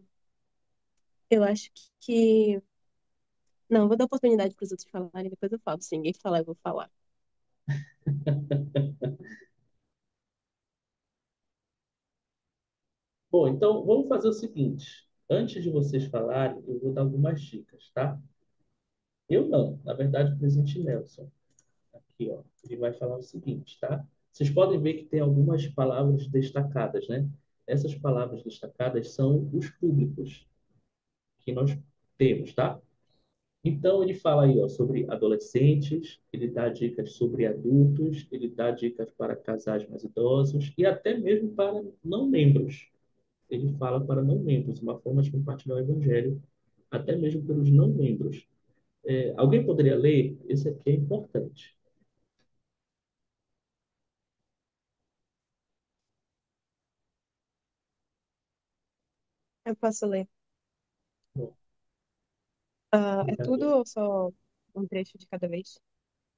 eu acho que. Não, vou dar oportunidade para os outros falarem, depois eu falo. Se ninguém falar, eu vou falar. Bom, então vamos fazer o seguinte. Antes de vocês falarem, eu vou dar algumas dicas, tá? Eu não, na verdade, o presidente Nelson, aqui, ó, ele vai falar o seguinte, tá? Vocês podem ver que tem algumas palavras destacadas, né? Essas palavras destacadas são os públicos que nós temos, tá? Então, ele fala aí, ó, sobre adolescentes, ele dá dicas sobre adultos, ele dá dicas para casais mais idosos e até mesmo para não membros. Ele fala para não membros, uma forma de compartilhar o evangelho, até mesmo pelos não membros. Alguém poderia ler? Esse aqui é importante. Eu posso ler. Bom, É tudo obrigado. ou só um trecho de cada vez?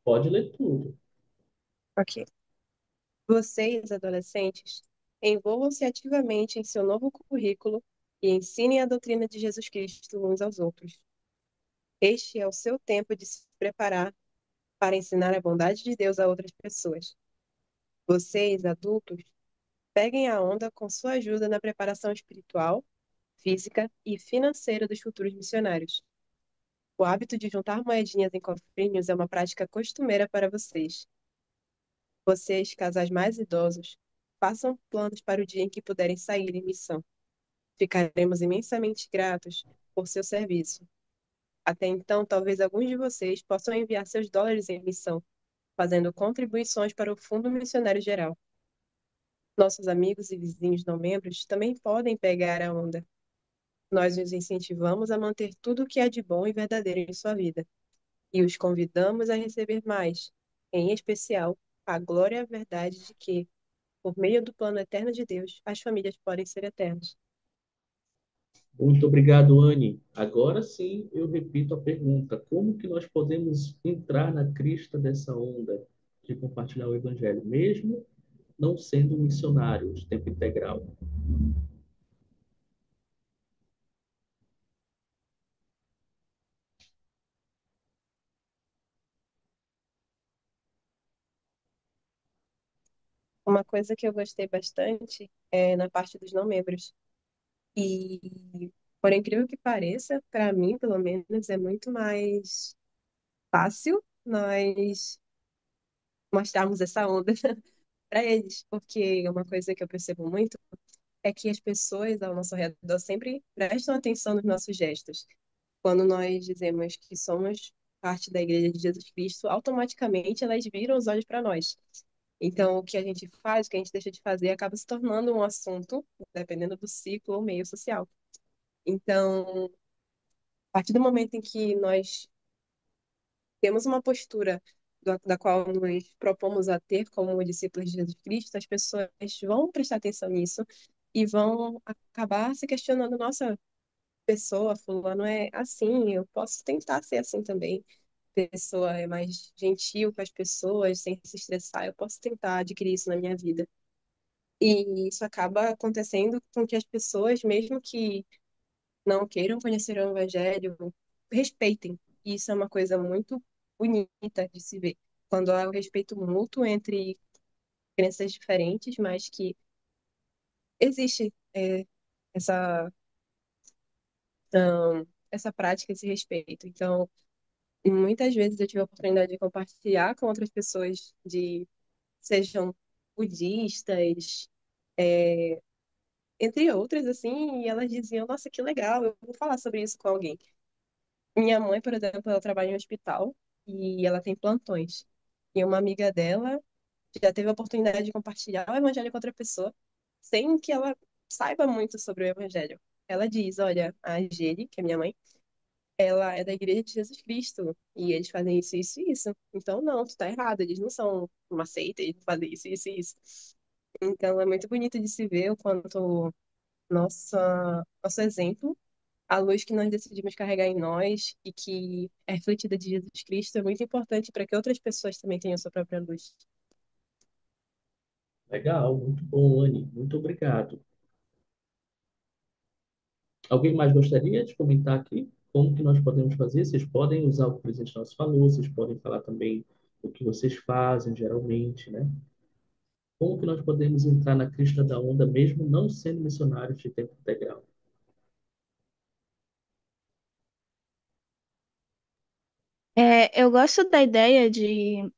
Pode ler tudo. Ok. Vocês, adolescentes, envolvam-se ativamente em seu novo currículo e ensinem a doutrina de Jesus Cristo uns aos outros. Este é o seu tempo de se preparar para ensinar a bondade de Deus a outras pessoas. Vocês, adultos, peguem a onda com sua ajuda na preparação espiritual, física e financeira dos futuros missionários. O hábito de juntar moedinhas em cofrinhos é uma prática costumeira para vocês. Vocês, casais mais idosos, façam planos para o dia em que puderem sair em missão. Ficaremos imensamente gratos por seu serviço. Até então, talvez alguns de vocês possam enviar seus dólares em missão, fazendo contribuições para o Fundo Missionário Geral. Nossos amigos e vizinhos não membros também podem pegar a onda. Nós os incentivamos a manter tudo o que há de bom e verdadeiro em sua vida, e os convidamos a receber mais, em especial, a glória e a verdade de que, por meio do plano eterno de Deus, as famílias podem ser eternas. Muito obrigado, Anne. Agora sim, eu repito a pergunta: como que nós podemos entrar na crista dessa onda de compartilhar o evangelho, mesmo não sendo missionários de tempo integral? Uma coisa que eu gostei bastante é na parte dos não membros. E, por incrível que pareça, para mim, pelo menos, é muito mais fácil nós mostrarmos essa onda para eles, porque uma coisa que eu percebo muito é que as pessoas ao nosso redor sempre prestam atenção nos nossos gestos. Quando nós dizemos que somos parte da Igreja de Jesus Cristo, automaticamente elas viram os olhos para nós. Então, o que a gente faz, o que a gente deixa de fazer, acaba se tornando um assunto, dependendo do ciclo ou meio social. Então, a partir do momento em que nós temos uma postura da qual nos propomos a ter como discípulos de Jesus Cristo, as pessoas vão prestar atenção nisso e vão acabar se questionando, nossa, pessoa, fulano é assim, eu posso tentar ser assim também. Pessoa é mais gentil com as pessoas, sem se estressar, eu posso tentar adquirir isso na minha vida. E isso acaba acontecendo com que as pessoas, mesmo que não queiram conhecer o evangelho, respeitem. E isso é uma coisa muito bonita de se ver. Quando há o respeito mútuo entre crenças diferentes, mas que existe essa, essa prática, esse respeito. Então, muitas vezes eu tive a oportunidade de compartilhar com outras pessoas de sejam budistas, entre outras, assim, e elas diziam, nossa, que legal, eu vou falar sobre isso com alguém. Minha mãe, por exemplo, ela trabalha em um hospital e ela tem plantões. E uma amiga dela já teve a oportunidade de compartilhar o evangelho com outra pessoa, sem que ela saiba muito sobre o evangelho. Ela diz, olha, a Geli, que é minha mãe, ela é da Igreja de Jesus Cristo e eles fazem isso, isso e isso. Então, não, tu tá errado, eles não são uma seita, eles fazem isso, isso e isso. Então, é muito bonito de se ver o quanto nosso exemplo, a luz que nós decidimos carregar em nós e que é refletida de Jesus Cristo é muito importante para que outras pessoas também tenham sua própria luz. Legal, muito bom, Anne. Muito obrigado. Alguém mais gostaria de comentar aqui como que nós podemos fazer? Vocês podem usar o que o presidente nosso falou, vocês podem falar também o que vocês fazem geralmente, né? Como que nós podemos entrar na crista da onda mesmo não sendo missionários de tempo integral? Eu gosto da ideia de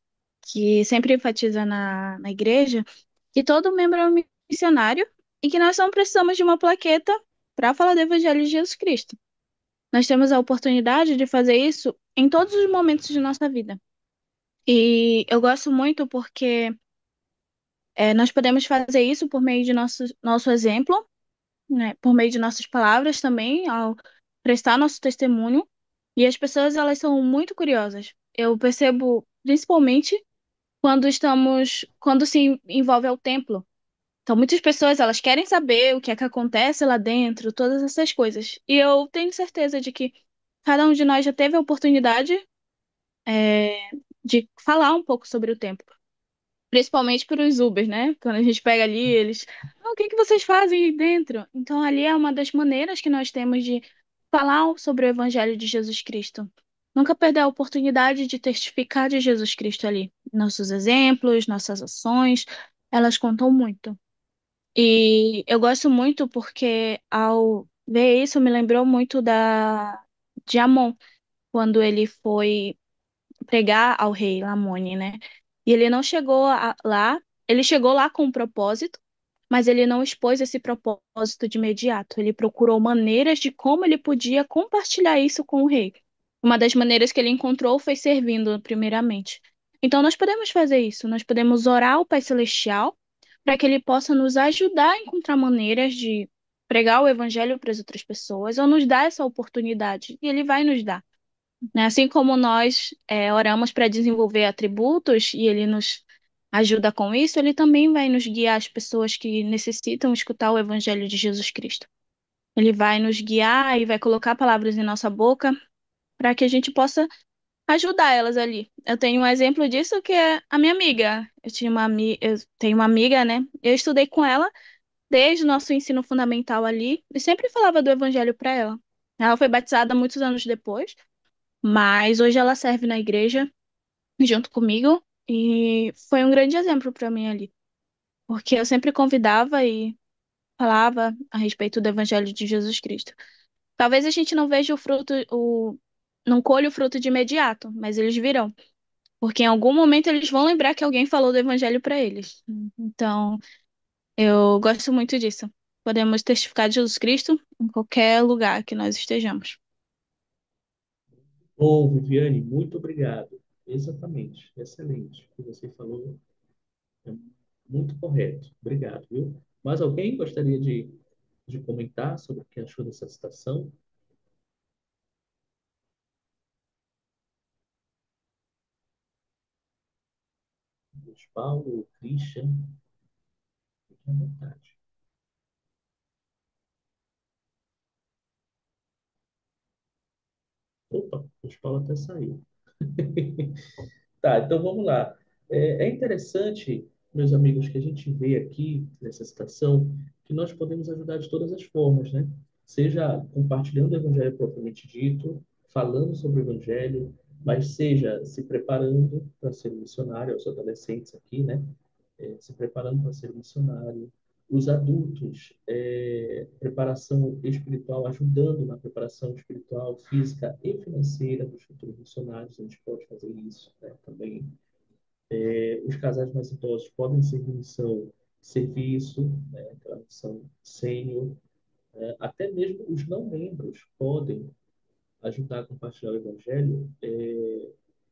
que sempre enfatiza na igreja que todo membro é um missionário e que nós não precisamos de uma plaqueta para falar do Evangelho de Jesus Cristo. Nós temos a oportunidade de fazer isso em todos os momentos de nossa vida. E eu gosto muito porque nós podemos fazer isso por meio de nosso exemplo, né, por meio de nossas palavras também, ao prestar nosso testemunho. E as pessoas, elas são muito curiosas. Eu percebo, principalmente, quando se envolve ao templo. Então, muitas pessoas, elas querem saber o que é que acontece lá dentro, todas essas coisas. E eu tenho certeza de que cada um de nós já teve a oportunidade, é, de falar um pouco sobre o templo. Principalmente para os Ubers, né? Quando a gente pega ali, eles, o que que vocês fazem aí dentro? Então, ali é uma das maneiras que nós temos de falar sobre o Evangelho de Jesus Cristo. Nunca perder a oportunidade de testificar de Jesus Cristo ali. Nossos exemplos, nossas ações, elas contam muito. E eu gosto muito porque, ao ver isso, me lembrou muito de Amon, quando ele foi pregar ao rei Lamoni, né? E ele não chegou lá, ele chegou lá com um propósito, mas ele não expôs esse propósito de imediato. Ele procurou maneiras de como ele podia compartilhar isso com o rei. Uma das maneiras que ele encontrou foi servindo, primeiramente. Então, nós podemos fazer isso, nós podemos orar ao Pai Celestial para que ele possa nos ajudar a encontrar maneiras de pregar o evangelho para as outras pessoas, ou nos dar essa oportunidade, e ele vai nos dar, né? Assim como nós oramos para desenvolver atributos e ele nos ajuda com isso, ele também vai nos guiar as pessoas que necessitam escutar o Evangelho de Jesus Cristo. Ele vai nos guiar e vai colocar palavras em nossa boca para que a gente possa ajudar elas ali. Eu tenho um exemplo disso que é a minha amiga. Eu tenho uma amiga, né? Eu estudei com ela desde o nosso ensino fundamental ali e sempre falava do Evangelho para ela. Ela foi batizada muitos anos depois, mas hoje ela serve na igreja junto comigo e foi um grande exemplo para mim ali, porque eu sempre convidava e falava a respeito do Evangelho de Jesus Cristo. Talvez a gente não veja não colhe o fruto de imediato, mas eles virão, porque em algum momento eles vão lembrar que alguém falou do Evangelho para eles. Então, eu gosto muito disso. Podemos testificar de Jesus Cristo em qualquer lugar que nós estejamos. Ô, Viviane, muito obrigado. Exatamente, excelente. O que você falou é muito correto. Obrigado, viu? Mais alguém gostaria de comentar sobre o que achou dessa citação? Luiz Paulo, Christian, fique à vontade. Opa, o Paulo até saiu. Tá, então vamos lá. É interessante, meus amigos, que a gente vê aqui nessa situação que nós podemos ajudar de todas as formas, né? Seja compartilhando o evangelho propriamente dito, falando sobre o evangelho, mas seja se preparando para ser missionário, aos adolescentes aqui, né? Se preparando para ser missionário. Os adultos, preparação espiritual, ajudando na preparação espiritual, física e financeira dos futuros missionários, a gente pode fazer isso, né, também. Os casais mais idosos podem servir missão serviço, né, aquela missão sênior, até mesmo os não membros podem ajudar a compartilhar o evangelho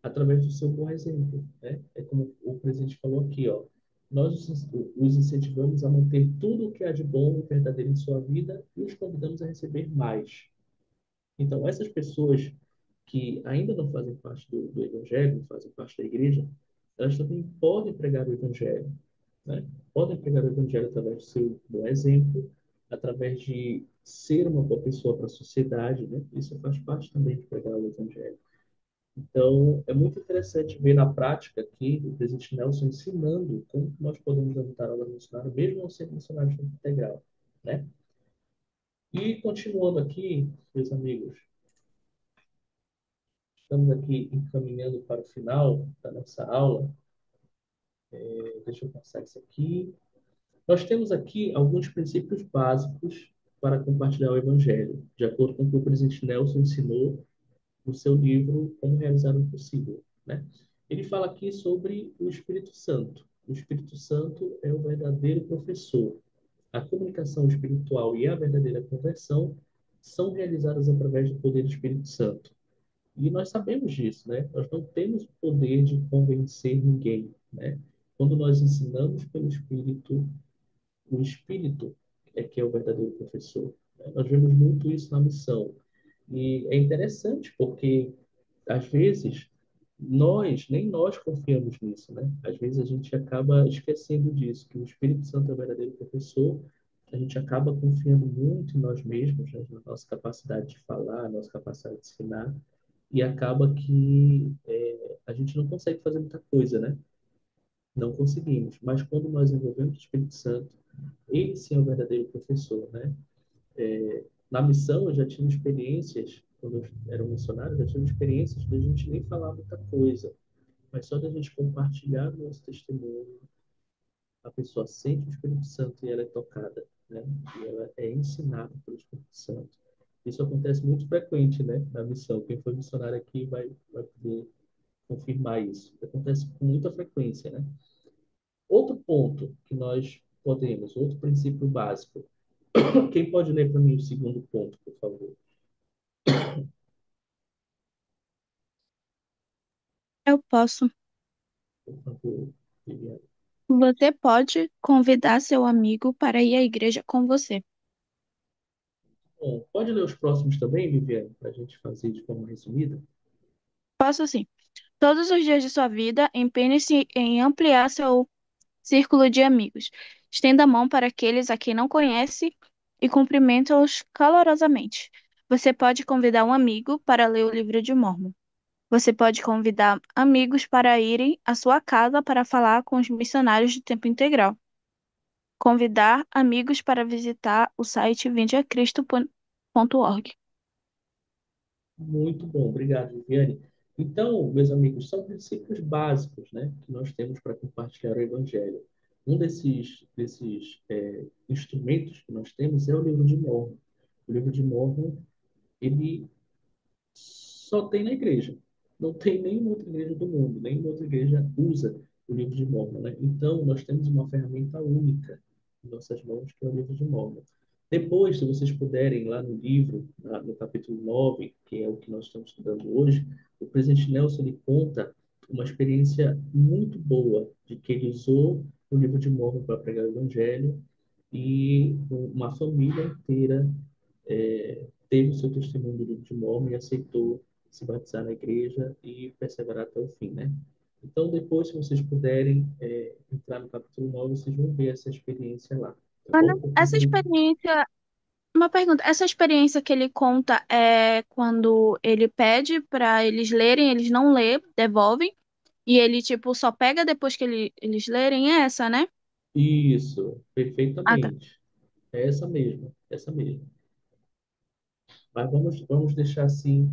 através do seu bom exemplo, né? É como o presidente falou aqui, ó. Nós os incentivamos a manter tudo o que há de bom e verdadeiro em sua vida e os convidamos a receber mais. Então, essas pessoas que ainda não fazem parte do evangelho, não fazem parte da igreja, elas também podem pregar o evangelho, né? Podem pregar o evangelho através do seu bom exemplo, através de ser uma boa pessoa para a sociedade, né? Isso faz parte também de pregar o evangelho. Então, é muito interessante ver na prática aqui o presidente Nelson ensinando como que nós podemos ajudar a obra missionária, mesmo não sendo missionário de tempo integral, né? E continuando aqui, meus amigos, estamos aqui encaminhando para o final da nossa aula. Deixa eu passar isso aqui. Nós temos aqui alguns princípios básicos para compartilhar o Evangelho, de acordo com o que o presidente Nelson ensinou no seu livro Como Realizar o Impossível, né? Ele fala aqui sobre o Espírito Santo. O Espírito Santo é o verdadeiro professor. A comunicação espiritual e a verdadeira conversão são realizadas através do poder do Espírito Santo. E nós sabemos disso, né? Nós não temos o poder de convencer ninguém, né? Quando nós ensinamos pelo Espírito, o Espírito é que é o verdadeiro professor, né? Nós vemos muito isso na missão. E é interessante porque, às vezes, nem nós confiamos nisso, né? Às vezes a gente acaba esquecendo disso, que o Espírito Santo é o verdadeiro professor, a gente acaba confiando muito em nós mesmos, né? Na nossa capacidade de falar, na nossa capacidade de ensinar, e acaba que a gente não consegue fazer muita coisa, né? Não conseguimos. Mas quando nós envolvemos o Espírito Santo, ele sim é o verdadeiro professor, né? Na missão, eu já tive experiências, quando eu era um missionário, eu já tive experiências de a gente nem falar muita coisa, mas só da gente compartilhar o nosso testemunho, a pessoa sente o Espírito Santo e ela é tocada, né? E ela é ensinada pelo Espírito Santo. Isso acontece muito frequente, né? Na missão. Quem foi missionário aqui vai poder confirmar isso. Acontece com muita frequência, né? Outro ponto que nós podemos, outro princípio básico. Quem pode ler para mim o segundo ponto, por favor? Eu posso. Por favor, Viviane. Você pode convidar seu amigo para ir à igreja com você. Bom, pode ler os próximos também, Viviane, para a gente fazer de forma resumida? Posso sim. Todos os dias de sua vida, empenhe-se em ampliar seu círculo de amigos. Estenda a mão para aqueles a quem não conhece e cumprimenta-os calorosamente. Você pode convidar um amigo para ler o livro de Mórmon. Você pode convidar amigos para irem à sua casa para falar com os missionários de tempo integral. Convidar amigos para visitar o site vindeacristo.org. Muito bom, obrigado, Viviane. Então, meus amigos, são princípios básicos, né, que nós temos para compartilhar o Evangelho. Um desses instrumentos que nós temos é o livro de Mórmon. O livro de Mórmon, ele só tem na igreja. Não tem nenhuma outra igreja do mundo, nenhuma outra igreja usa o livro de Mórmon, né? Então, nós temos uma ferramenta única em nossas mãos, que é o livro de Mórmon. Depois, se vocês puderem, lá no livro, no capítulo 9, que é o que nós estamos estudando hoje, o presidente Nelson ele conta uma experiência muito boa de que ele usou o livro de Mórmon para pregar o evangelho e uma família inteira teve o seu testemunho do livro de Mórmon e aceitou se batizar na igreja e perseverar até o fim, né? Então, depois, se vocês puderem entrar no capítulo 9, vocês vão ver essa experiência lá, tá Ana, bom? Porque essa experiência Uma pergunta, essa experiência que ele conta é quando ele pede pra eles lerem, eles não lê, devolvem, e ele, tipo, só pega depois que eles lerem é essa, né? Isso, Ah, tá. perfeitamente. É essa mesma. Mas vamos deixar assim,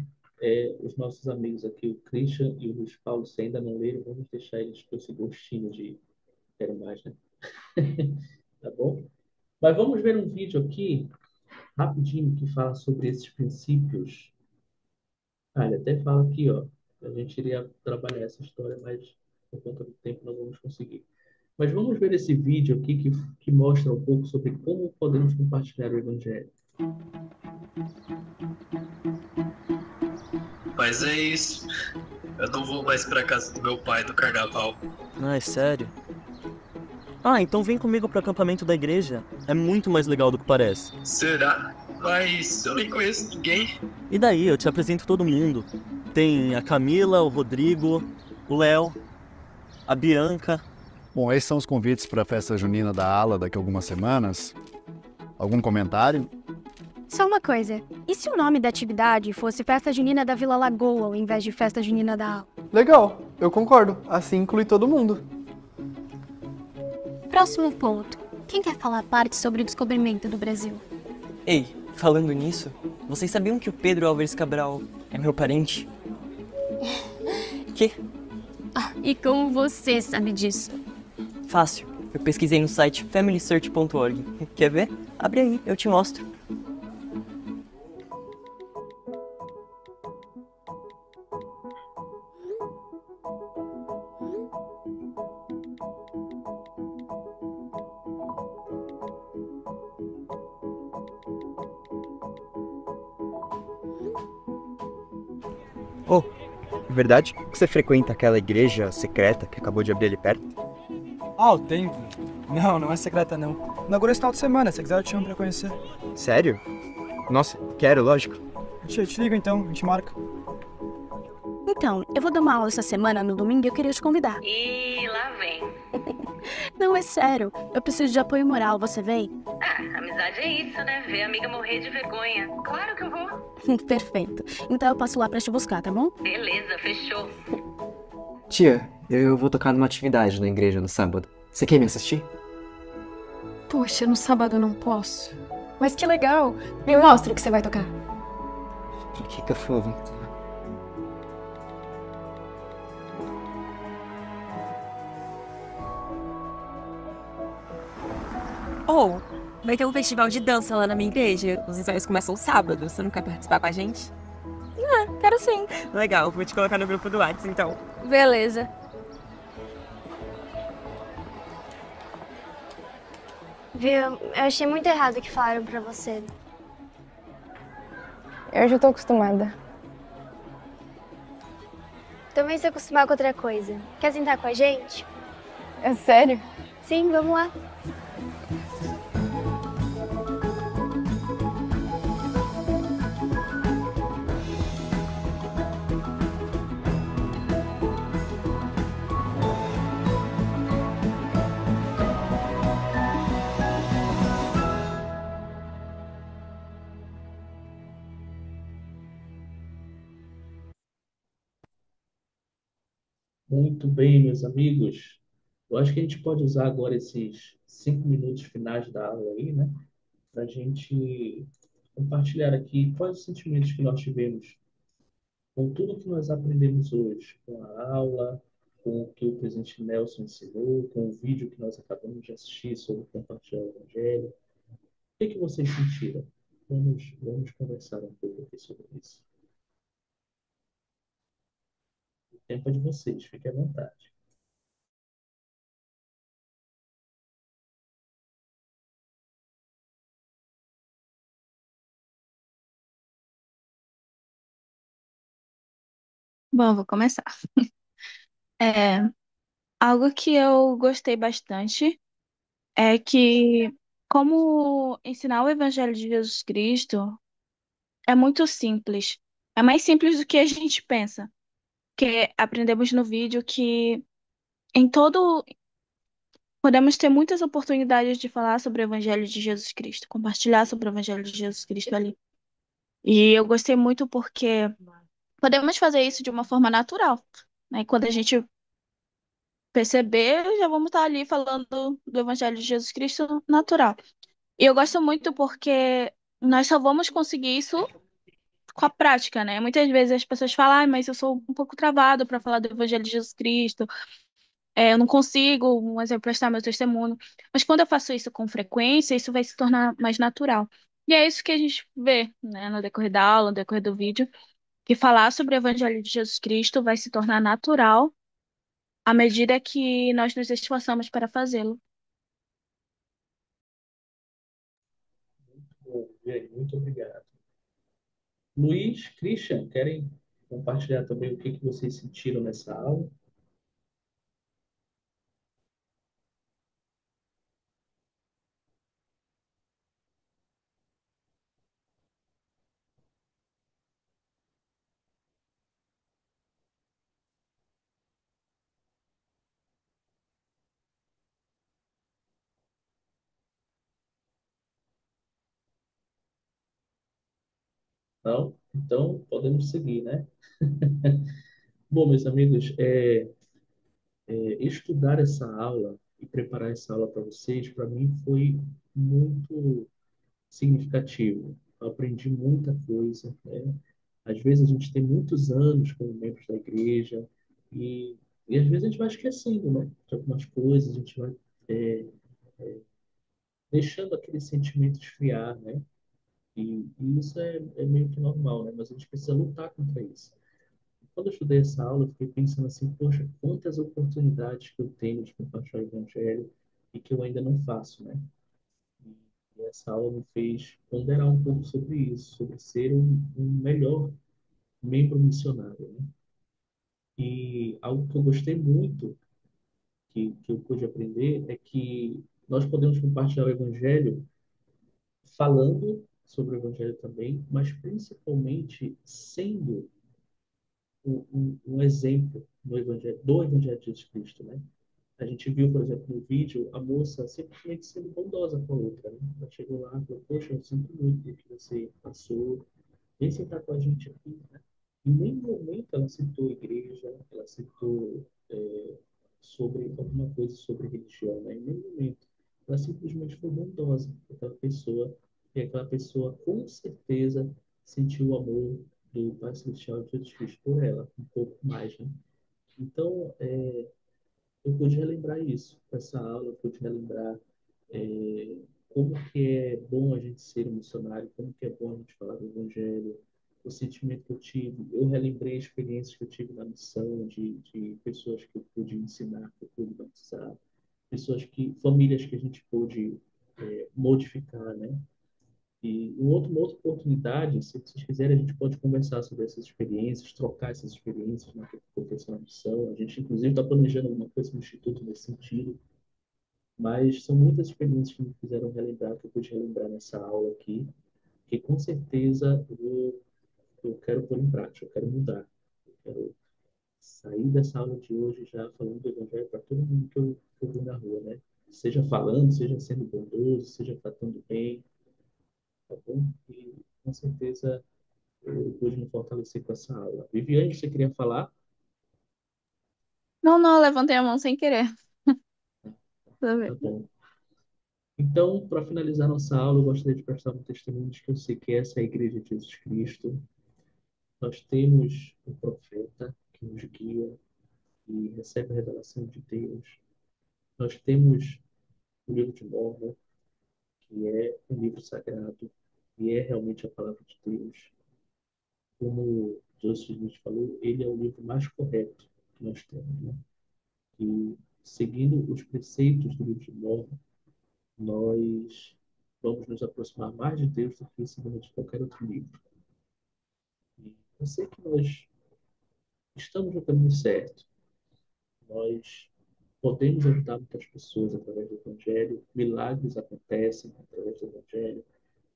os nossos amigos aqui, o Christian e o Luiz Paulo, se ainda não leram, vamos deixar eles com esse gostinho de quero mais, né? Tá bom? Mas vamos ver um vídeo aqui, rapidinho, que fala sobre esses princípios. Ah, ele até fala aqui, ó, a gente iria trabalhar essa história, mas por conta do tempo não vamos conseguir. Mas vamos ver esse vídeo aqui que mostra um pouco sobre como podemos compartilhar o Evangelho. Mas é isso. Eu não vou mais pra casa do meu pai no carnaval. Ah, é sério? Ah, então vem comigo pro acampamento da igreja. É muito mais legal do que parece. Será? Mas eu nem conheço ninguém. E daí, eu te apresento todo mundo. Tem a Camila, o Rodrigo, o Léo, a Bianca. Bom, esses são os convites para a festa junina da ala daqui a algumas semanas. Algum comentário? Só uma coisa, e se o nome da atividade fosse Festa Junina da Vila Lagoa ao invés de Festa Junina da Ala? Legal, eu concordo. Assim inclui todo mundo. Próximo ponto. Quem quer falar parte sobre o descobrimento do Brasil? Ei, falando nisso, vocês sabiam que o Pedro Álvares Cabral é meu parente? Que? E como você sabe disso? Fácil. Eu pesquisei no site familysearch.org. Quer ver? Abre aí, eu te mostro. Oh, é verdade que você frequenta aquela igreja secreta que acabou de abrir ali perto? Ah, o templo? Não, não é secreta não. Inaugurou esse final de semana, se quiser eu te chamo pra conhecer. Sério? Nossa, quero, lógico. Eu te ligo então, a gente marca. Então, eu vou dar uma aula essa semana no domingo e eu queria te convidar. E lá vem. Não, é sério. Eu preciso de apoio moral, você vem? Ah, amizade é isso, né? Ver a amiga morrer de vergonha. Claro que eu vou. Perfeito. Então eu passo lá pra te buscar, tá bom? Beleza, fechou. Tia, eu vou tocar numa atividade na igreja no sábado. Você quer me assistir? Poxa, no sábado eu não posso. Mas que legal! Me mostra o que você vai tocar. Que fofo. Oh, vai ter um festival de dança lá na minha igreja. Os ensaios começam sábado. Você não quer participar com a gente? Quero sim. Legal, vou te colocar no grupo do WhatsApp, então. Beleza. Viu? Eu achei muito errado o que falaram pra você. Eu já tô acostumada. Também se acostumar com outra coisa. Quer sentar com a gente? É sério? Sim, vamos lá. Muito bem, meus amigos. Eu acho que a gente pode usar agora esses 5 minutos finais da aula aí, né? Para a gente compartilhar aqui quais os sentimentos que nós tivemos com tudo que nós aprendemos hoje, com a aula, com o que o presidente Nelson ensinou, com o vídeo que nós acabamos de assistir sobre compartilhar o Evangelho. O que vocês sentiram? Vamos conversar um pouco aqui sobre isso. O tempo é de vocês, fiquem à vontade. Bom, vou começar. É, algo que eu gostei bastante é que, como ensinar o Evangelho de Jesus Cristo é muito simples. É mais simples do que a gente pensa. Porque aprendemos no vídeo que em todo podemos ter muitas oportunidades de falar sobre o Evangelho de Jesus Cristo, compartilhar sobre o Evangelho de Jesus Cristo ali. E eu gostei muito porque podemos fazer isso de uma forma natural, né? Quando a gente perceber, já vamos estar ali falando do Evangelho de Jesus Cristo natural. E eu gosto muito porque nós só vamos conseguir isso com a prática, né? Muitas vezes as pessoas falam, ah, mas eu sou um pouco travado para falar do Evangelho de Jesus Cristo, eu não consigo, um exemplo, prestar meu testemunho. Mas quando eu faço isso com frequência, isso vai se tornar mais natural. E é isso que a gente vê, né, no decorrer da aula, no decorrer do vídeo, que falar sobre o Evangelho de Jesus Cristo vai se tornar natural à medida que nós nos esforçamos para fazê-lo. Bom, muito obrigado. Luiz, Christian, querem compartilhar também o que vocês sentiram nessa aula? Não? Então, podemos seguir, né? Bom, meus amigos, estudar essa aula e preparar essa aula para vocês, para mim, foi muito significativo. Eu aprendi muita coisa, né? Às vezes a gente tem muitos anos como membros da igreja e às vezes a gente vai esquecendo, né? De algumas coisas, a gente vai é, deixando aquele sentimento esfriar, né? E isso é meio que normal, né? Mas a gente precisa lutar contra isso. Quando eu estudei essa aula, eu fiquei pensando assim, poxa, quantas oportunidades que eu tenho de compartilhar o evangelho e que eu ainda não faço, né? E essa aula me fez ponderar um pouco sobre isso, sobre ser um melhor membro missionário, né? E algo que eu gostei muito, que eu pude aprender, é que nós podemos compartilhar o evangelho falando sobre o evangelho também, mas principalmente sendo um exemplo do evangelho de Jesus Cristo, né? A gente viu, por exemplo, no vídeo, a moça simplesmente sendo bondosa com a outra, né? Ela chegou lá e falou, poxa, eu sinto muito o que você passou, vem sentar com a gente aqui, né? Em nenhum momento ela citou igreja, ela citou sobre alguma coisa sobre religião, né? Em nenhum momento. Ela simplesmente foi bondosa com aquela pessoa, e aquela pessoa com certeza sentiu o amor do Pai Celestial de Jesus Cristo por ela, um pouco mais, né? Então, eu pude relembrar isso com essa aula, eu pude relembrar como que é bom a gente ser um missionário, como que é bom a gente falar do Evangelho, o sentimento que eu tive. Eu relembrei experiências que eu tive na missão, de pessoas que eu pude ensinar, que eu pude batizar, famílias que a gente pôde modificar, né? E uma outra oportunidade, se vocês quiserem, a gente pode conversar sobre essas experiências, trocar essas experiências, né, que aconteceu na missão. A gente, inclusive, está planejando alguma coisa no Instituto nesse sentido. Mas são muitas experiências que me fizeram relembrar, que eu pude relembrar nessa aula aqui, que com certeza eu quero pôr em prática, eu quero mudar. Eu quero sair dessa aula de hoje já falando do Evangelho para todo mundo que eu vi na rua, né? Seja falando, seja sendo bondoso, seja tratando bem, tá bom? E com certeza eu pude me fortalecer com essa aula. Viviane, você queria falar? Não, não, eu levantei a mão sem querer. Tá bom. Então, para finalizar nossa aula, eu gostaria de prestar um testemunho de que eu sei que essa é a Igreja de Jesus Cristo. Nós temos um profeta que nos guia e recebe a revelação de Deus. Nós temos o livro de Mórmon, que é um livro sagrado e é realmente a palavra de Deus. Como Joseph Smith falou, ele é o livro mais correto que nós temos, né? E seguindo os preceitos do livro de Mórmon, nós vamos nos aproximar mais de Deus do que seguindo de qualquer outro livro. E eu sei que nós estamos no caminho certo. Nós podemos ajudar muitas pessoas através do Evangelho, milagres acontecem através do Evangelho.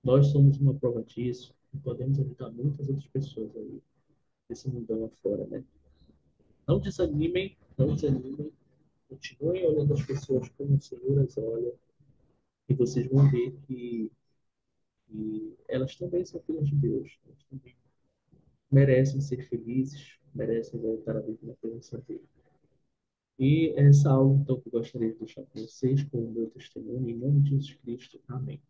Nós somos uma prova disso e podemos ajudar muitas outras pessoas aí nesse mundão afora, né? Não desanimem, não desanimem. Continuem olhando as pessoas como o Senhor as olha e vocês vão ver que elas também são filhas de Deus. Elas também merecem ser felizes, merecem voltar a viver na presença dele. E essa aula, então, que eu gostaria de deixar com vocês, com o meu testemunho, em nome de Jesus Cristo. Amém.